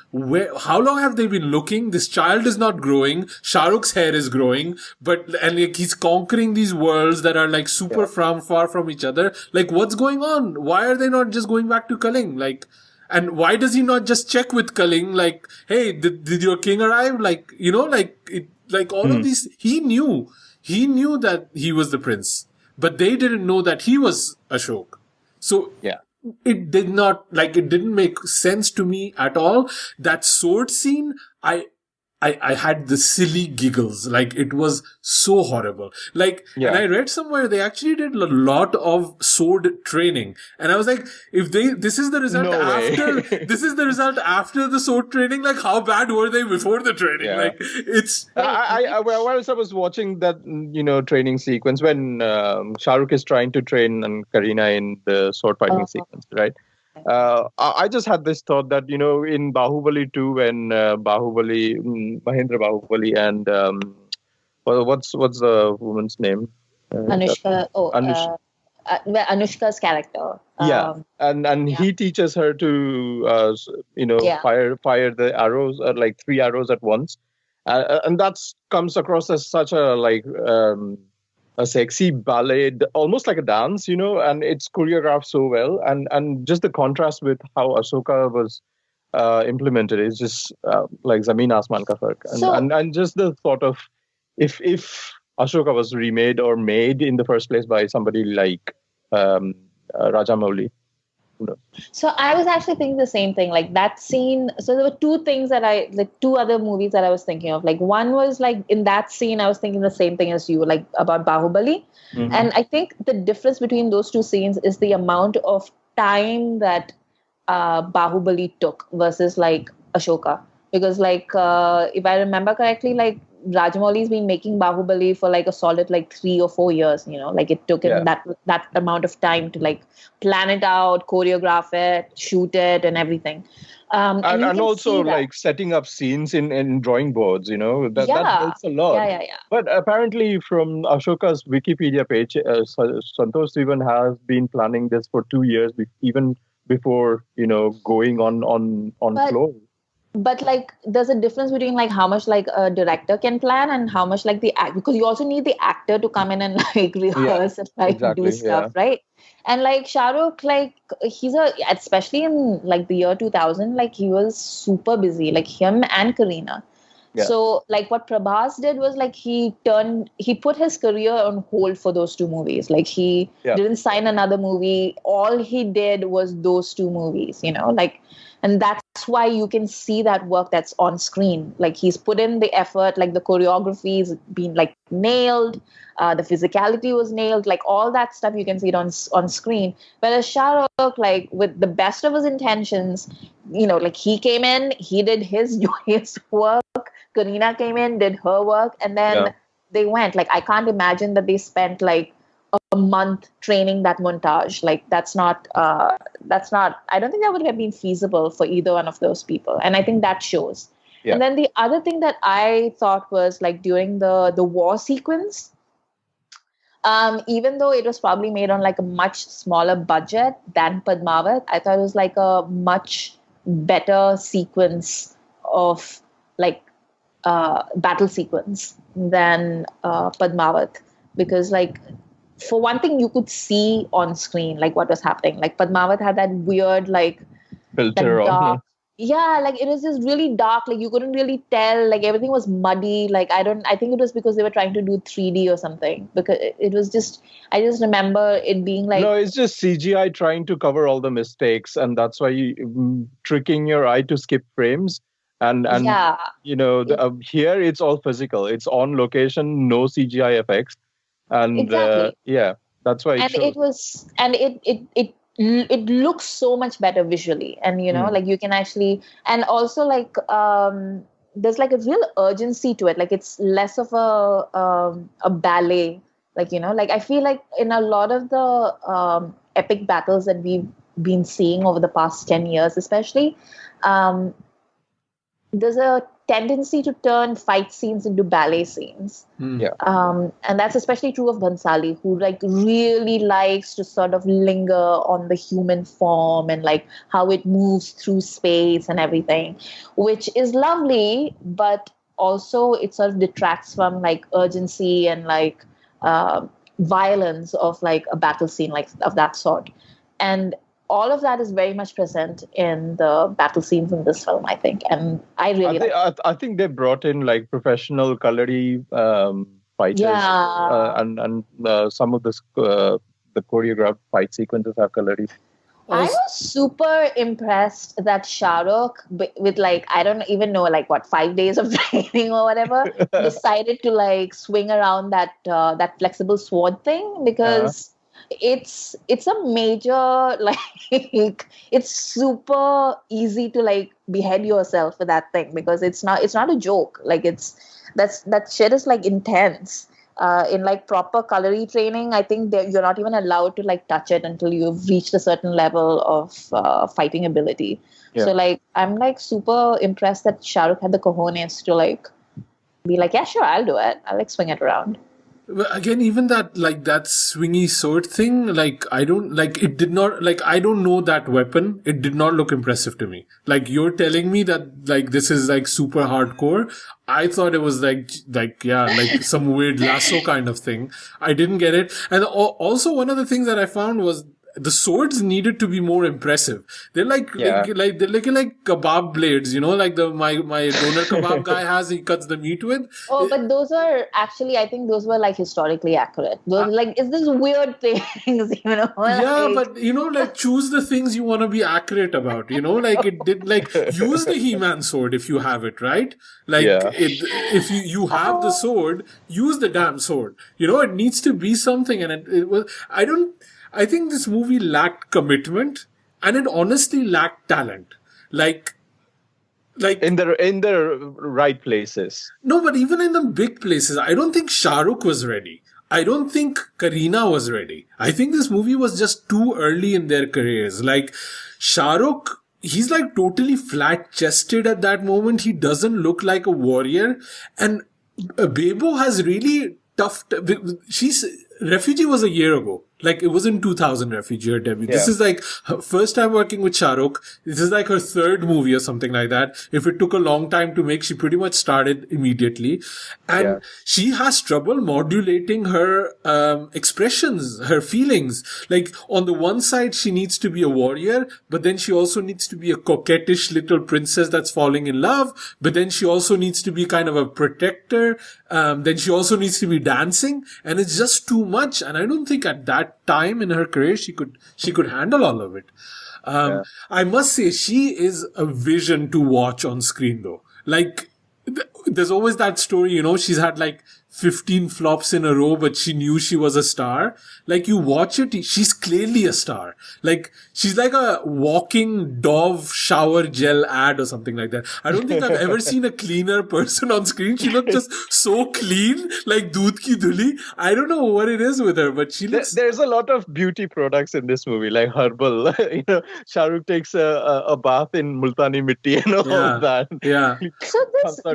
how long have they been looking? This child is not growing. Shahrukh's hair is growing, and like, he's conquering these worlds that are like super far from each other. Like, what's going on? Why are they not just going back to Kaling? Like, and why does he not just check with Kaling? Like, hey, did your king arrive? Like, like all of these, he knew that he was the prince, but they didn't know that he was Ashok. So, it didn't make sense to me at all. That sword scene, I had the silly giggles. Like, it was so horrible. Like, and I read somewhere they actually did a lot of sword training. And I was like, this is the result this is the result after the sword training. Like, how bad were they before the training? Yeah. Like, it's. Whilst I was watching that, training sequence when Shahrukh is trying to train and Kareena in the sword fighting sequence, right? I just had this thought that, in Bahubali 2, when Mahendra Bahubali and what's the woman's name? Anushka. Anushka's character. And he teaches her to fire the arrows, like 3 arrows at once, and that comes across as such a a sexy ballet, almost like a dance, and it's choreographed so well. And just the contrast with how Asoka was implemented is just like Zameen Asman ka fark. And just the thought of if Ashoka was remade or made in the first place by somebody like Rajamouli. So I was actually thinking the same thing, like that scene. So there were two things two other movies that I was thinking of. Like one was like in that scene, I was thinking the same thing as you, like about Bahubali. Mm-hmm. And I think the difference between those two scenes is the amount of time that Bahubali took versus like Ashoka. Because like if I remember correctly, like Rajamouli's been making Bahubali for like a solid like 3 or 4 years, like it took him that amount of time to like plan it out, choreograph it, shoot it and everything. And also like setting up scenes in drawing boards, that helps a lot. Yeah. But apparently from Ashoka's Wikipedia page, Santosh Sivan has been planning this for 2 years, even before, going on floor. But like there's a difference between like how much like a director can plan and how much like the act, because you also need the actor to come in and like rehearse and like do stuff, right? And like Shahrukh, like especially in like the year 2000, like he was super busy, like him and Kareena. Yeah. So like what Prabhas did was like he put his career on hold for those two movies. Like he didn't sign another movie. All he did was those two movies, like, and that's why you can see that work that's on screen. Like he's put in the effort, like the choreography is been like nailed, the physicality was nailed, like all that stuff you can see it on screen. Whereas Shahrukh, like with the best of his intentions, like he came in, he did his work, Kareena came in, did her work, and then they went. Like I can't imagine that they spent like a month training that montage. Like that's not I don't think that would have been feasible for either one of those people, and I think that shows. And then the other thing that I thought was like during the war sequence, even though it was probably made on like a much smaller budget than Padmavat, I thought it was like a much better sequence of like battle sequence than Padmavat, because like for one thing you could see on screen like what was happening. Like Padmavat had that weird like filter on. Yeah, like it was just really dark. Like you couldn't really tell. Like everything was muddy. Like I think it was because they were trying to do 3D or something. Because it was just, I just remember it being like. No, it's just CGI trying to cover all the mistakes, and that's why tricking your eye to skip frames. And here it's all physical. It's on location, no CGI effects, and exactly. That's why. It looks so much better visually, and like you can actually, and also like there's like a real urgency to it. Like it's less of a ballet, like like I feel like in a lot of the epic battles that we've been seeing over the past 10 years especially, there's a tendency to turn fight scenes into ballet scenes. And that's especially true of Bhansali, who like really likes to sort of linger on the human form and like how it moves through space and everything, which is lovely, but also it sort of detracts from like urgency and like violence of like a battle scene like of that sort. And all of that is very much present in the battle scenes in this film, I think, and I really I think they brought in like professional Kalari fighters, and some of the choreographed fight sequences have Kalari. I was super impressed that Shahrukh, with like, I don't even know, like what, 5 days of training or whatever, decided to like swing around that flexible sword thing, because it's a major, like it's super easy to like behead yourself with that thing, because it's not a joke. Like that shit is like intense. In like proper Kalari training, I think you're not even allowed to like touch it until you've reached a certain level of fighting ability. So like I'm like super impressed that Shahrukh had the cojones to like be like, yeah, sure, I'll do it. I'll like swing it around. Again, even that swingy sword thing, like, I don't know that weapon. It did not look impressive to me. Like, you're telling me that, like, this is, like, super hardcore. I thought it was like some weird lasso kind of thing. I didn't get it. And also one of the things that I found was the swords needed to be more impressive. They're they're looking like kebab blades, like my doner kebab guy has, he cuts the meat with. Oh, but those are actually, I think those were like historically accurate. Those it's this weird things, Yeah, but like, choose the things you want to be accurate about, like, it did, like, use the He-Man sword if you have it, right? Like, if you have the sword, use the damn sword. It needs to be something, and it was, I think this movie lacked commitment, and it honestly lacked talent. Like in the right places. No, but even in the big places, I don't think Shahrukh was ready. I don't think Kareena was ready. I think this movie was just too early in their careers. Like, Shahrukh, he's like totally flat-chested at that moment. He doesn't look like a warrior. And Bebo has really tough... Refugee was a year ago. Like, it was in 2000, Refugee, her debut. Yeah. This is like her first time working with Shahrukh. This is like her third movie or something like that. If it took a long time to make, she pretty much started immediately. And she has trouble modulating her expressions, her feelings. Like, on the one side, she needs to be a warrior, but then she also needs to be a coquettish little princess that's falling in love. But then she also needs to be kind of a protector. Then she also needs to be dancing. And it's just too much. And I don't think at that time in her career she could handle all of it. I must say, she is a vision to watch on screen though. Like, there's always that story, she's had like 15 flops in a row, but she knew she was a star. Like, you watch it, she's clearly a star. Like, she's like a walking Dove shower gel ad or something like that. I don't think I've ever seen a cleaner person on screen. She looks just so clean, like doodh ki dhuli. I don't know what it is with her, but she looks... There's a lot of beauty products in this movie, like herbal. Shahrukh takes a bath in multani mitti and all that. Yeah. So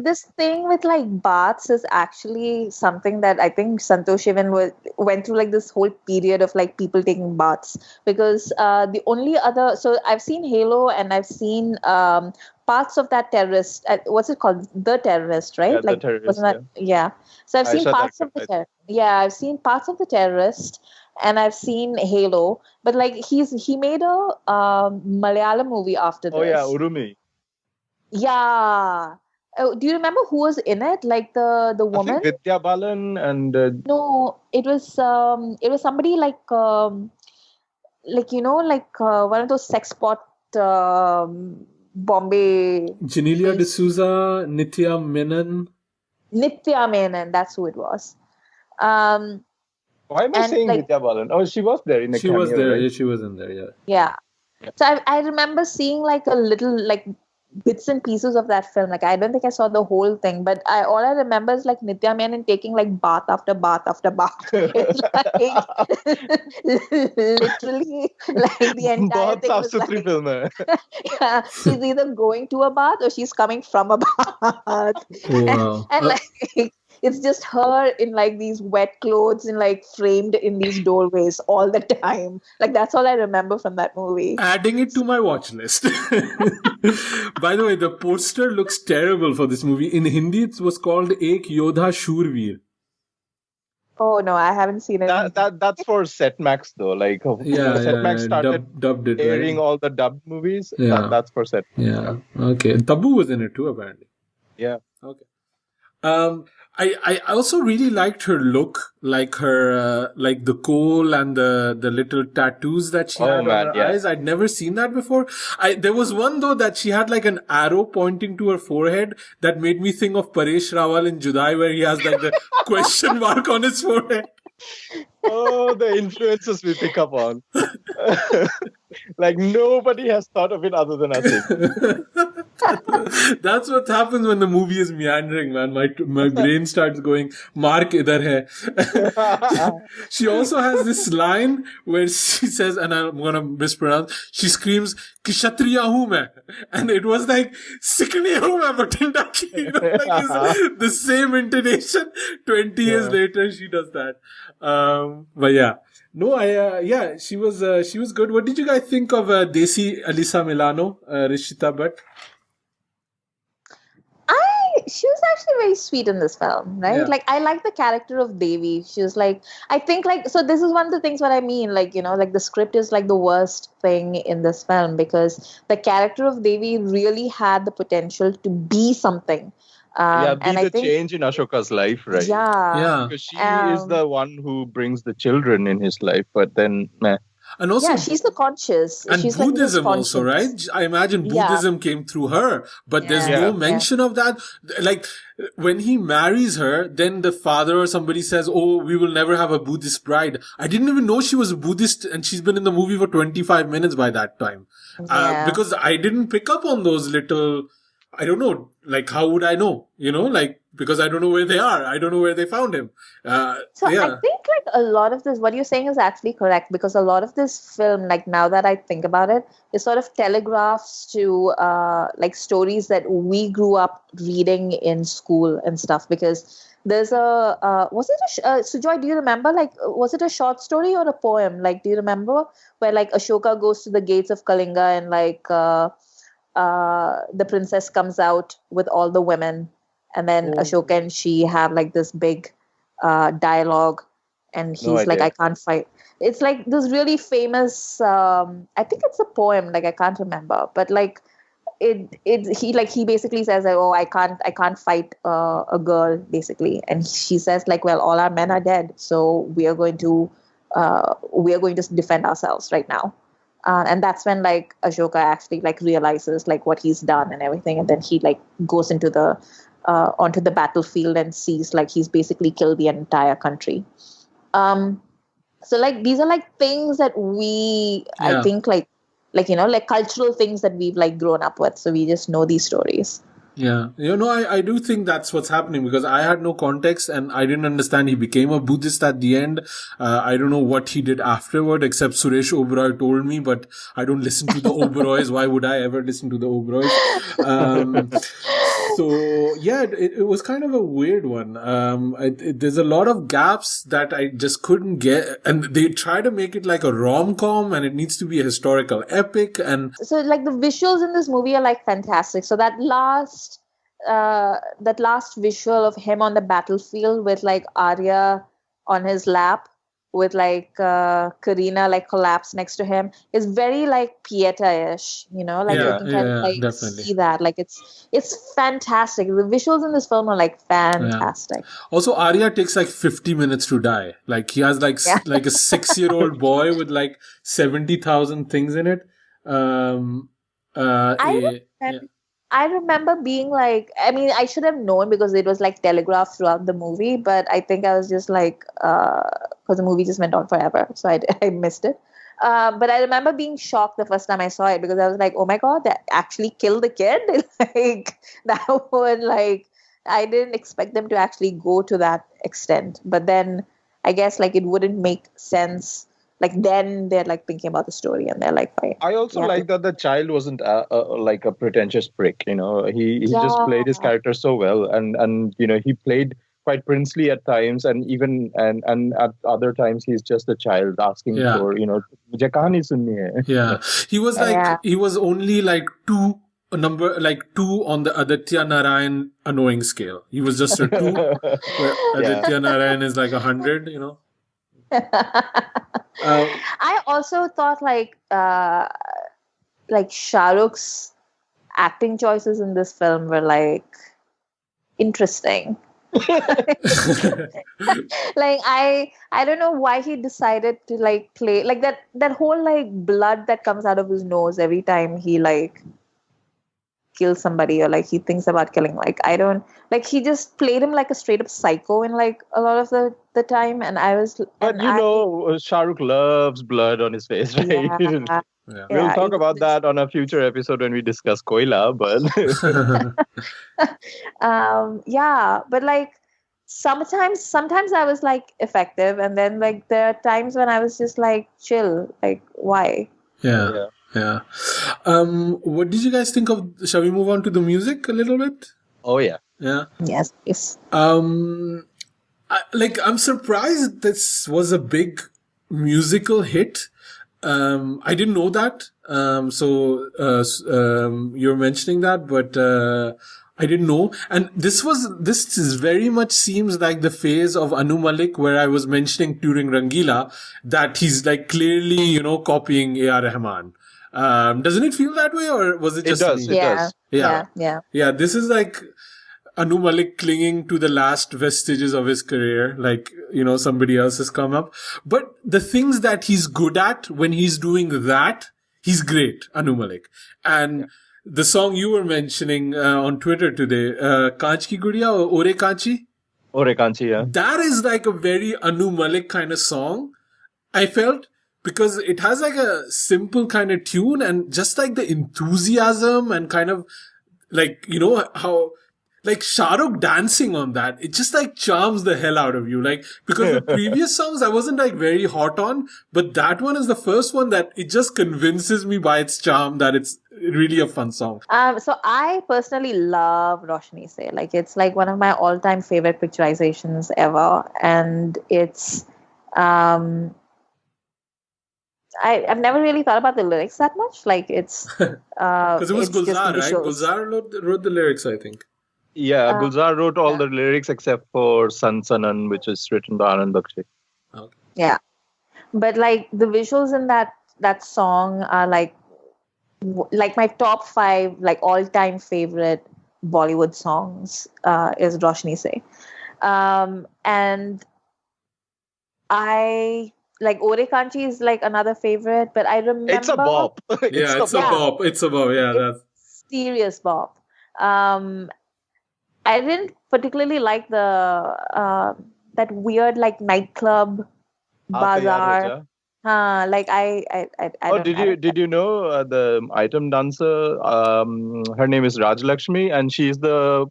this thing with like baths is actually something that I think Santosh Sivan went through, like this whole period of like people taking baths, because the only other, so I've seen Halo and I've seen parts of that terrorist, what's it called, The Terrorist, right? Yeah, like, The Terrorist, wasn't that, yeah. So I've seen parts of the terrorist. Yeah, I've seen parts of The Terrorist and I've seen Halo, but like he made a Malayalam movie after this. Oh yeah, Urumi. Yeah. Oh, do you remember who was in it? Like the woman? I think Vidya Balan and... No, it was somebody like one of those sex pot Bombay... Janelia D'Souza, Nitya Menon. Nitya Menon, that's who it was. Why am I saying Vidya Balan? Oh, she was there in the cameo. She was there, right? yeah, she was in there, yeah. Yeah. So I remember seeing like a little like bits and pieces of that film. Like, I don't think I saw the whole thing, but all I remember is like Nitya Menon taking like bath after bath after bath. It's like literally like the entire thing was like, film hai. Yeah, she's either going to a bath or she's coming from a bath. Wow. And like it's just her in like these wet clothes and like framed in these doorways all the time. Like, that's all I remember from that movie. Adding it to my watch list. By the way, the poster looks terrible for this movie. In Hindi, it was called Ek Yodha Shurveer. Oh no, I haven't seen it. That's for Setmax though. Like, Setmax started dubbed it, airing right? all the dubbed movies. Yeah. That's for Setmax. Yeah. Okay. Tabu was in it too, apparently. Yeah. Okay. I also really liked her look, like her, like the kohl and the little tattoos that she had on her eyes. I'd never seen that before. There was one though that she had like an arrow pointing to her forehead that made me think of Paresh Rawal in Judai, where he has like the question mark on his forehead. Oh, the influences we pick up on. Like, nobody has thought of it other than Asim. That's what happens when the movie is meandering, man. My brain starts going, Mark idhar hai. She also has this line where she says, and I'm gonna mispronounce, she screams, Kshatriya hu main. And it was like, Sikni hu main batinda ki. It's the same intonation. 20 years later, she does that. But yeah. No, she was good. What did you guys think of Desi Alisa Milano, Rishita Bhatt? She was actually very sweet in this film, right? Yeah. Like, I like the character of Devi. She was like, I think like, so this is one of the things what I mean, like, like the script is like the worst thing in this film because the character of Devi really had the potential to be something. And I think change in Ashoka's life, right? Yeah. Because she is the one who brings the children in his life, but then, meh. And also, she's the conscious. And she's Buddhism like also, right? I imagine Buddhism came through her, but there's no mention of that. Like, when he marries her, then the father or somebody says, oh, we will never have a Buddhist bride. I didn't even know she was a Buddhist, and she's been in the movie for 25 minutes by that time. Because I didn't pick up on those little, I don't know, like, how would I know? Like, because I don't know where they are. I don't know where they found him. I think like a lot of this, what you're saying is actually correct because a lot of this film, like now that I think about it, is sort of telegraphs to like stories that we grew up reading in school and stuff. Because there's was it Sujoy, do you remember, like, was it a short story or a poem? Like, do you remember where like Ashoka goes to the gates of Kalinga and like the princess comes out with all the women? And then Ashoka and she have like this big dialogue, and he's like, I can't fight. It's like this really famous. I think it's a poem. Like I can't remember, but like he basically says like, oh, I can't fight a girl basically, and she says like, well, all our men are dead, so we are going to defend ourselves right now. And that's when like Ashoka actually like realizes like what he's done and everything, and then he like goes into onto the battlefield and sees like he's basically killed the entire country. So like these are like things that I think like like cultural things that we've like grown up with, so we just know these stories. Yeah. I do think that's what's happening because I had no context and I didn't understand he became a Buddhist at the end. I don't know what he did afterward except Suresh Oberoi told me, but I don't listen to the Oberois. Why would I ever listen to the Oberois? So yeah, it was kind of a weird one. There's a lot of gaps that I just couldn't get, and they try to make it like a rom-com and it needs to be a historical epic. And so like the visuals in this movie are like fantastic. So that last visual of him on the battlefield with like Arya on his lap with like Kareena like collapsed next to him is very like Pieta-ish, like you can kind of like definitely see that. Like it's fantastic. The visuals in this film are like fantastic. Yeah. Also, Arya takes like 50 minutes to die. Like he has like like a 6-year-old boy with like 70,000 things in it. I remember being like, I mean, I should have known because it was like telegraphed throughout the movie, but I think I was just like, because the movie just went on forever, so I missed it. But I remember being shocked the first time I saw it because I was like, oh my God, that actually killed the kid? Like, that would like, I didn't expect them to actually go to that extent. But then I guess like it wouldn't make sense. Like then they're like thinking about the story and they're like, fine. I also like that the child wasn't like a pretentious prick. He just played his character so well, and he played quite princely at times, and even and at other times he's just a child asking for mujhe kahani sunni hai. Yeah, he was like he was only like two on the Aditya Narayan annoying scale. He was just a 2, where Aditya Narayan is like 100. I also thought like Shahrukh's acting choices in this film were like interesting. Like I don't know why he decided to like play like that whole like blood that comes out of his nose every time he like kills somebody or like he thinks about killing. Like I don't like he just played him like a straight up psycho in like a lot of the time, and I was. But Shahrukh loves blood on his face, right? Yeah. We'll talk about that on a future episode when we discuss Koila, but but like sometimes I was like effective, and then like there are times when I was just like chill, like why? Yeah. What did you guys think of? Shall we move on to the music a little bit? Oh yeah. Yes. I'm surprised this was a big musical hit. I didn't know that. You're mentioning that, but I didn't know. And this is very much seems like the phase of Anu Malik where I was mentioning during Rangila that he's like clearly, copying A.R. Rahman. Doesn't it feel that way, or was it just me? It does. Yeah. This is like Anu Malik clinging to the last vestiges of his career, like, somebody else has come up. But the things that he's good at when he's doing that, he's great, Anu Malik. And the song you were mentioning on Twitter today, Kaanch Ki Gudiya or Ore Kaanchi? Ore Kaanchi, yeah. That is like a very Anu Malik kind of song, I felt, because it has like a simple kind of tune and just like the enthusiasm and kind of like, how... like Shahrukh dancing on that, it just like charms the hell out of you. Like, because the previous songs I wasn't like very hot on, but that one is the first one that it just convinces me by its charm that it's really a fun song. So I personally love Roshni Se. Like, it's like one of my all-time favorite picturizations ever. And it's, I've never really thought about the lyrics that much. Like, it's, because it was Gulzar, right? Gulzar wrote the lyrics, I think. Yeah, Gulzar wrote all the lyrics except for San Sanan, which is written by Anand Bakshi. Okay. Yeah. But like the visuals in that song are like my top 5 like all-time favorite Bollywood songs is Roshni Se. And I like Ore Kaanchi is like another favorite, but I remember it's a bop. It's a bop. It's a bop. Yeah, that's serious bop. I didn't particularly like the that weird like nightclub bazaar. Like I did you know the item dancer? Her name is Rajlakshmi, and she's the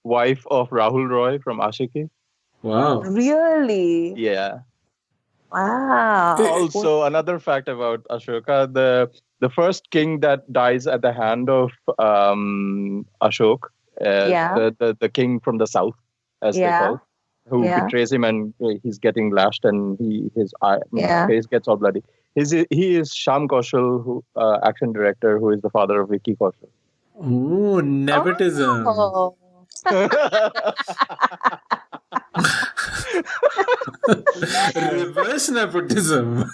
wife of Rahul Roy from Ashiki. Wow! Really? Yeah. Wow. Also, another fact about Ashoka: the first king that dies at the hand of Ashok. The king from the south, as they call, who betrays him, and he's getting lashed, and his face gets all bloody. He is Sham Kaushal, who action director, who is the father of Vicky Kaushal. Ooh, nepotism. Oh. Reverse nepotism.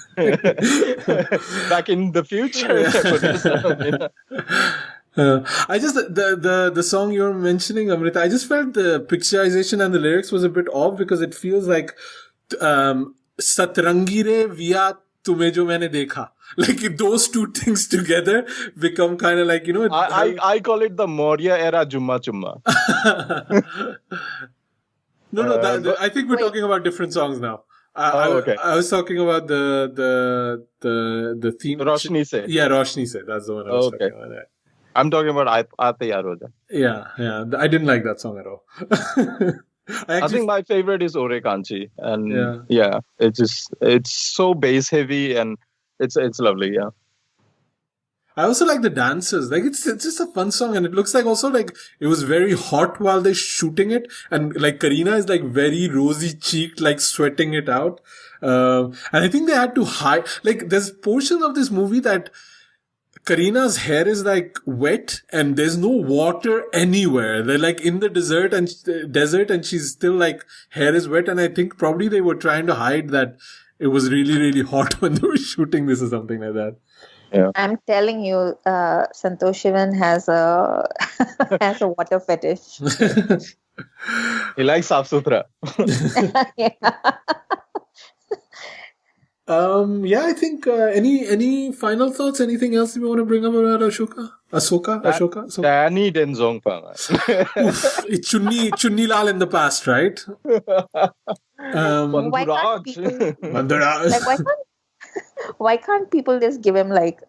Back in the future, nepotism. I just the song you're mentioning, Amrita, I just felt the picturization and the lyrics was a bit off because it feels like Satrangi re via tumhe jo maine dekha. Like those two things together become kind of like, I call it the Maurya era Jumma Chumma. No, I think we're talking about different songs now. Okay. I was talking about the theme. Roshni Se. Yeah, Roshni Se. That's the one I was talking about. Yeah. I'm talking about Aate Yaroja. Yeah. I didn't like that song at all. I think my favorite is Ore Kaanchi, and it's so bass heavy and it's lovely. Yeah. I also like the dances. Like it's just a fun song, and it looks like also like it was very hot while they're shooting it, and like Kareena is like very rosy cheeked, like sweating it out. And I think they had to hide. Like there's portions of this movie that Kareena's hair is like wet and there's no water anywhere. They're like in the desert and she's still like hair is wet. And I think probably they were trying to hide that it was really, really hot when they were shooting this or something like that. Yeah. I'm telling you, Santosh Sivan has a has a water fetish. He likes Saaf Suthra. I think any final thoughts? Anything else you want to bring up about Asoka? Danny Denzong It's Chunni Lal in the past, right? Why can't people, like, why can't people just give him like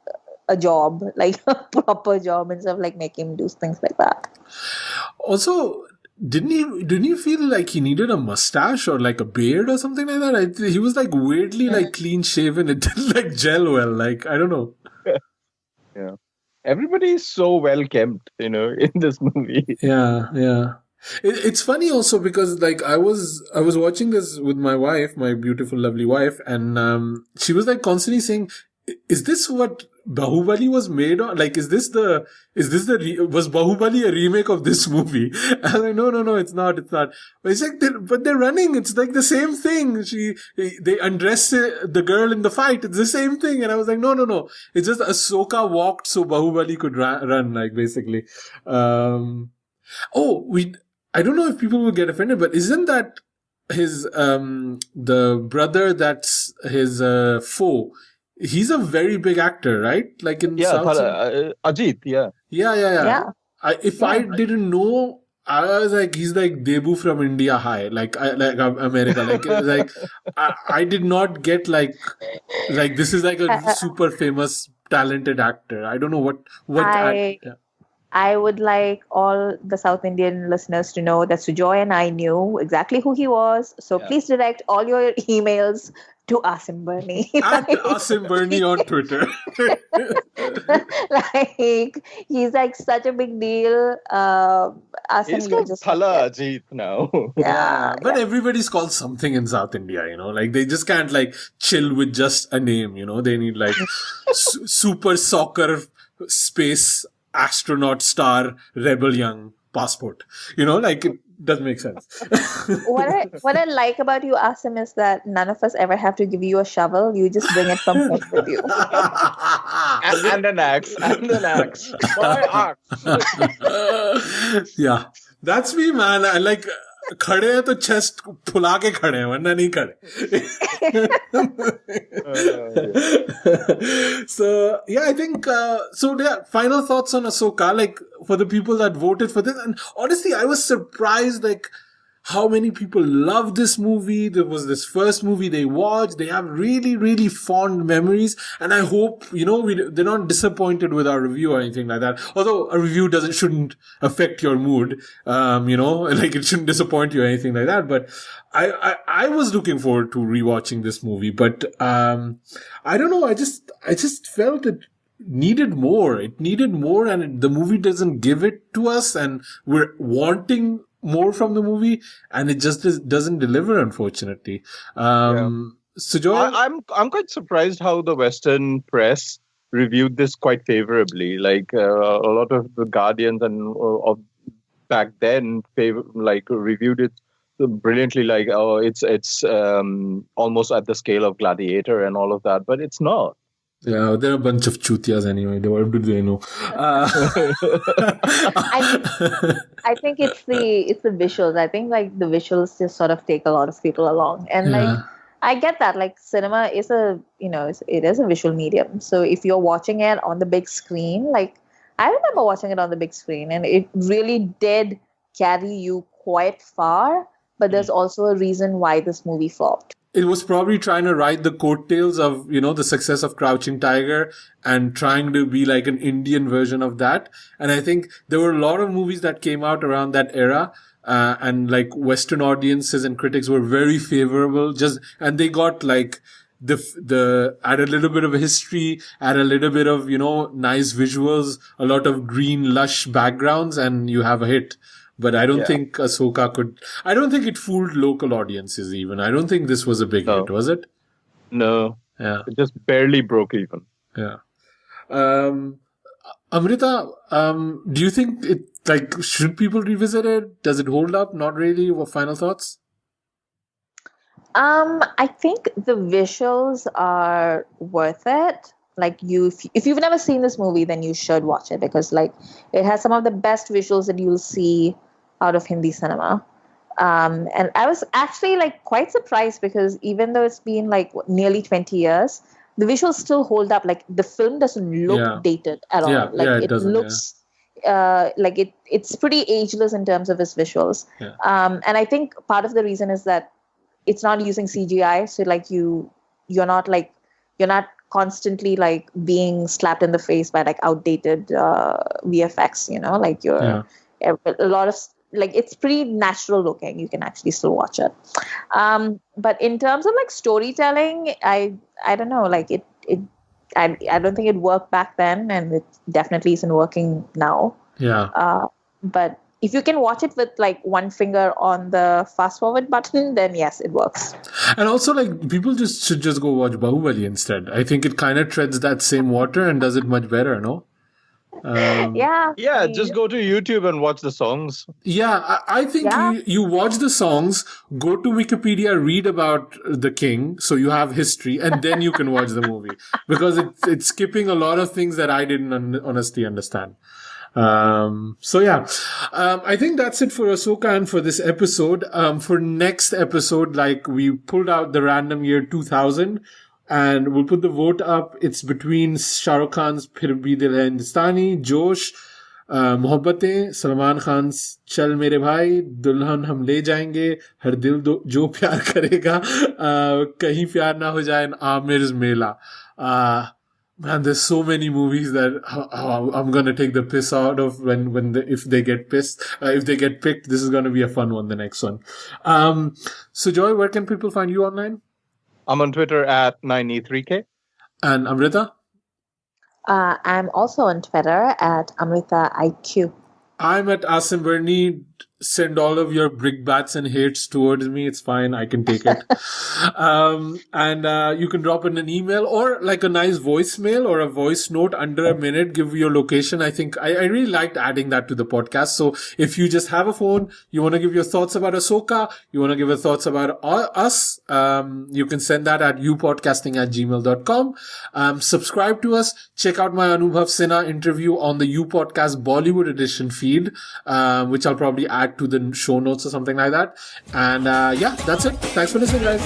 a job, like a proper job, instead of like making him do things like that. Also, didn't you feel like he needed a mustache or like a beard or something like that? He was like weirdly like clean shaven. It didn't like gel well. Like, I don't know. Yeah. Everybody is so well kept, in this movie. Yeah. It's funny also because like I was watching this with my wife, my beautiful, lovely wife, and she was like constantly saying, "Is this what Bahubali was made on? Like, was Bahubali a remake of this movie?" I was like, no, it's not. But it's like, but they're running. It's like the same thing. They undress the girl in the fight. It's the same thing. And I was like, no. It's just Asoka walked so Bahubali could run, like basically. I don't know if people will get offended, but isn't that his, the brother that's his, foe? He's a very big actor, right? Like in South. Ajit, yeah. Yeah. I didn't know, I was like, he's like Debu from India High, like America. Like, it was like I did not get like this is like a super famous, talented actor. I don't know what. I would like all the South Indian listeners to know that Sujoy and I knew exactly who he was. So please direct all your emails to Asim Bernie. At Asim Bernie on Twitter. Like, he's like such a big deal. Asim, he's called Thala Ajit now. But everybody's called something in South India, like they just can't like chill with just a name, They need like super soccer space astronaut star rebel young passport, like it doesn't make sense. What I like about you, Asim, is that none of us ever have to give you a shovel. You just bring it from home with you. and an axe. My axe. Yeah, that's me, man. I like खड़े हैं तो chest फुला के खड़े हैं वरना नहीं खड़े. So yeah, I think final thoughts on Asoka, like for the people that voted for this, and honestly I was surprised like how many people love this movie. There was this first movie they watched. They have really, really fond memories. And I hope, they're not disappointed with our review or anything like that. Although a review shouldn't affect your mood. Like it shouldn't disappoint you or anything like that. But I was looking forward to rewatching this movie. But, I don't know. I just felt it needed more. It needed more, and the movie doesn't give it to us, and we're wanting more from the movie, and it just doesn't deliver, unfortunately. So Joel, I'm quite surprised how the Western press reviewed this quite favorably. Like a lot of the Guardians and of back then reviewed it brilliantly. Like, oh, it's almost at the scale of Gladiator and all of that, but it's not. Yeah, they're a bunch of chutias anyway. What do they know? I think it's the visuals. I think like the visuals just sort of take a lot of people along, and like I get that. Like cinema is it is a visual medium. So if you're watching it on the big screen, like I remember watching it on the big screen, and it really did carry you quite far. But there's also a reason why this movie flopped. It was probably trying to ride the coattails of, the success of Crouching Tiger and trying to be like an Indian version of that. And I think there were a lot of movies that came out around that era. And like Western audiences and critics were very favorable, and they got like the add a little bit of history, add a little bit of, nice visuals, a lot of green lush backgrounds, and you have a hit. But I don't think Asoka I don't think it fooled local audiences even. I don't think this was a big hit, was it? No. Yeah. It just barely broke even. Yeah. Amrita, do you think should people revisit it? Does it hold up? Not really. What final thoughts? I think the visuals are worth it. Like if you've never seen this movie, then you should watch it, because like it has some of the best visuals that you'll see out of Hindi cinema. And I was actually like quite surprised, because even though it's been like nearly 20 years, the visuals still hold up. Like the film doesn't look dated at all. It looks like it's pretty ageless in terms of its visuals. Yeah. And I think part of the reason is that it's not using CGI. So like you're not constantly like being slapped in the face by like outdated VFX, like a lot of like, it's pretty natural looking. You can actually still watch it. But in terms of like storytelling, I don't know, like I don't think it worked back then, and it definitely isn't working now. Yeah. But if you can watch it with like one finger on the fast forward button, then yes, it works. And also, like, people should just go watch Bahubali instead. I think it kind of treads that same water and does it much better, no? Yeah, just go to YouTube and watch the songs. Yeah, I think you watch the songs, go to Wikipedia, read about the king, so you have history, and then you can watch the movie. Because it's skipping a lot of things that I didn't honestly understand. I think that's it for Asoka and for this episode. For next episode, like, we pulled out the random year 2000, and we'll put the vote up. It's between Shahrukh Khan's Phir Bhi Dil Hai Hindustani, Josh, Mohabbatein, Salman Khan's Chal Mere Bhai, Dulhan Hum Le Jayenge, Har Dil Jo Pyar Karega, Kahin Pyar Na Ho Jaye, and Amir's Mela. Man, there's so many movies that I'm gonna take the piss out of if they get picked. This is gonna be a fun one, the next one. So Joy, where can people find you online? I'm on Twitter at 9e3k. And Amrita? I'm also on Twitter at AmritaIQ. I'm at Asim Bernie. Send all of your brickbats and hates towards me. It's fine. I can take it. You can drop in an email or like a nice voicemail or a voice note under a minute. Give your location. I think I really liked adding that to the podcast. So if you just have a phone, you want to give your thoughts about Asoka, you want to give your thoughts about us, you can send that at youpodcasting@gmail.com. Subscribe to us. Check out my Anubhav Sinha interview on the You Podcast Bollywood edition feed, which I'll probably add to the show notes or something like that. And that's it. Thanks for listening, guys.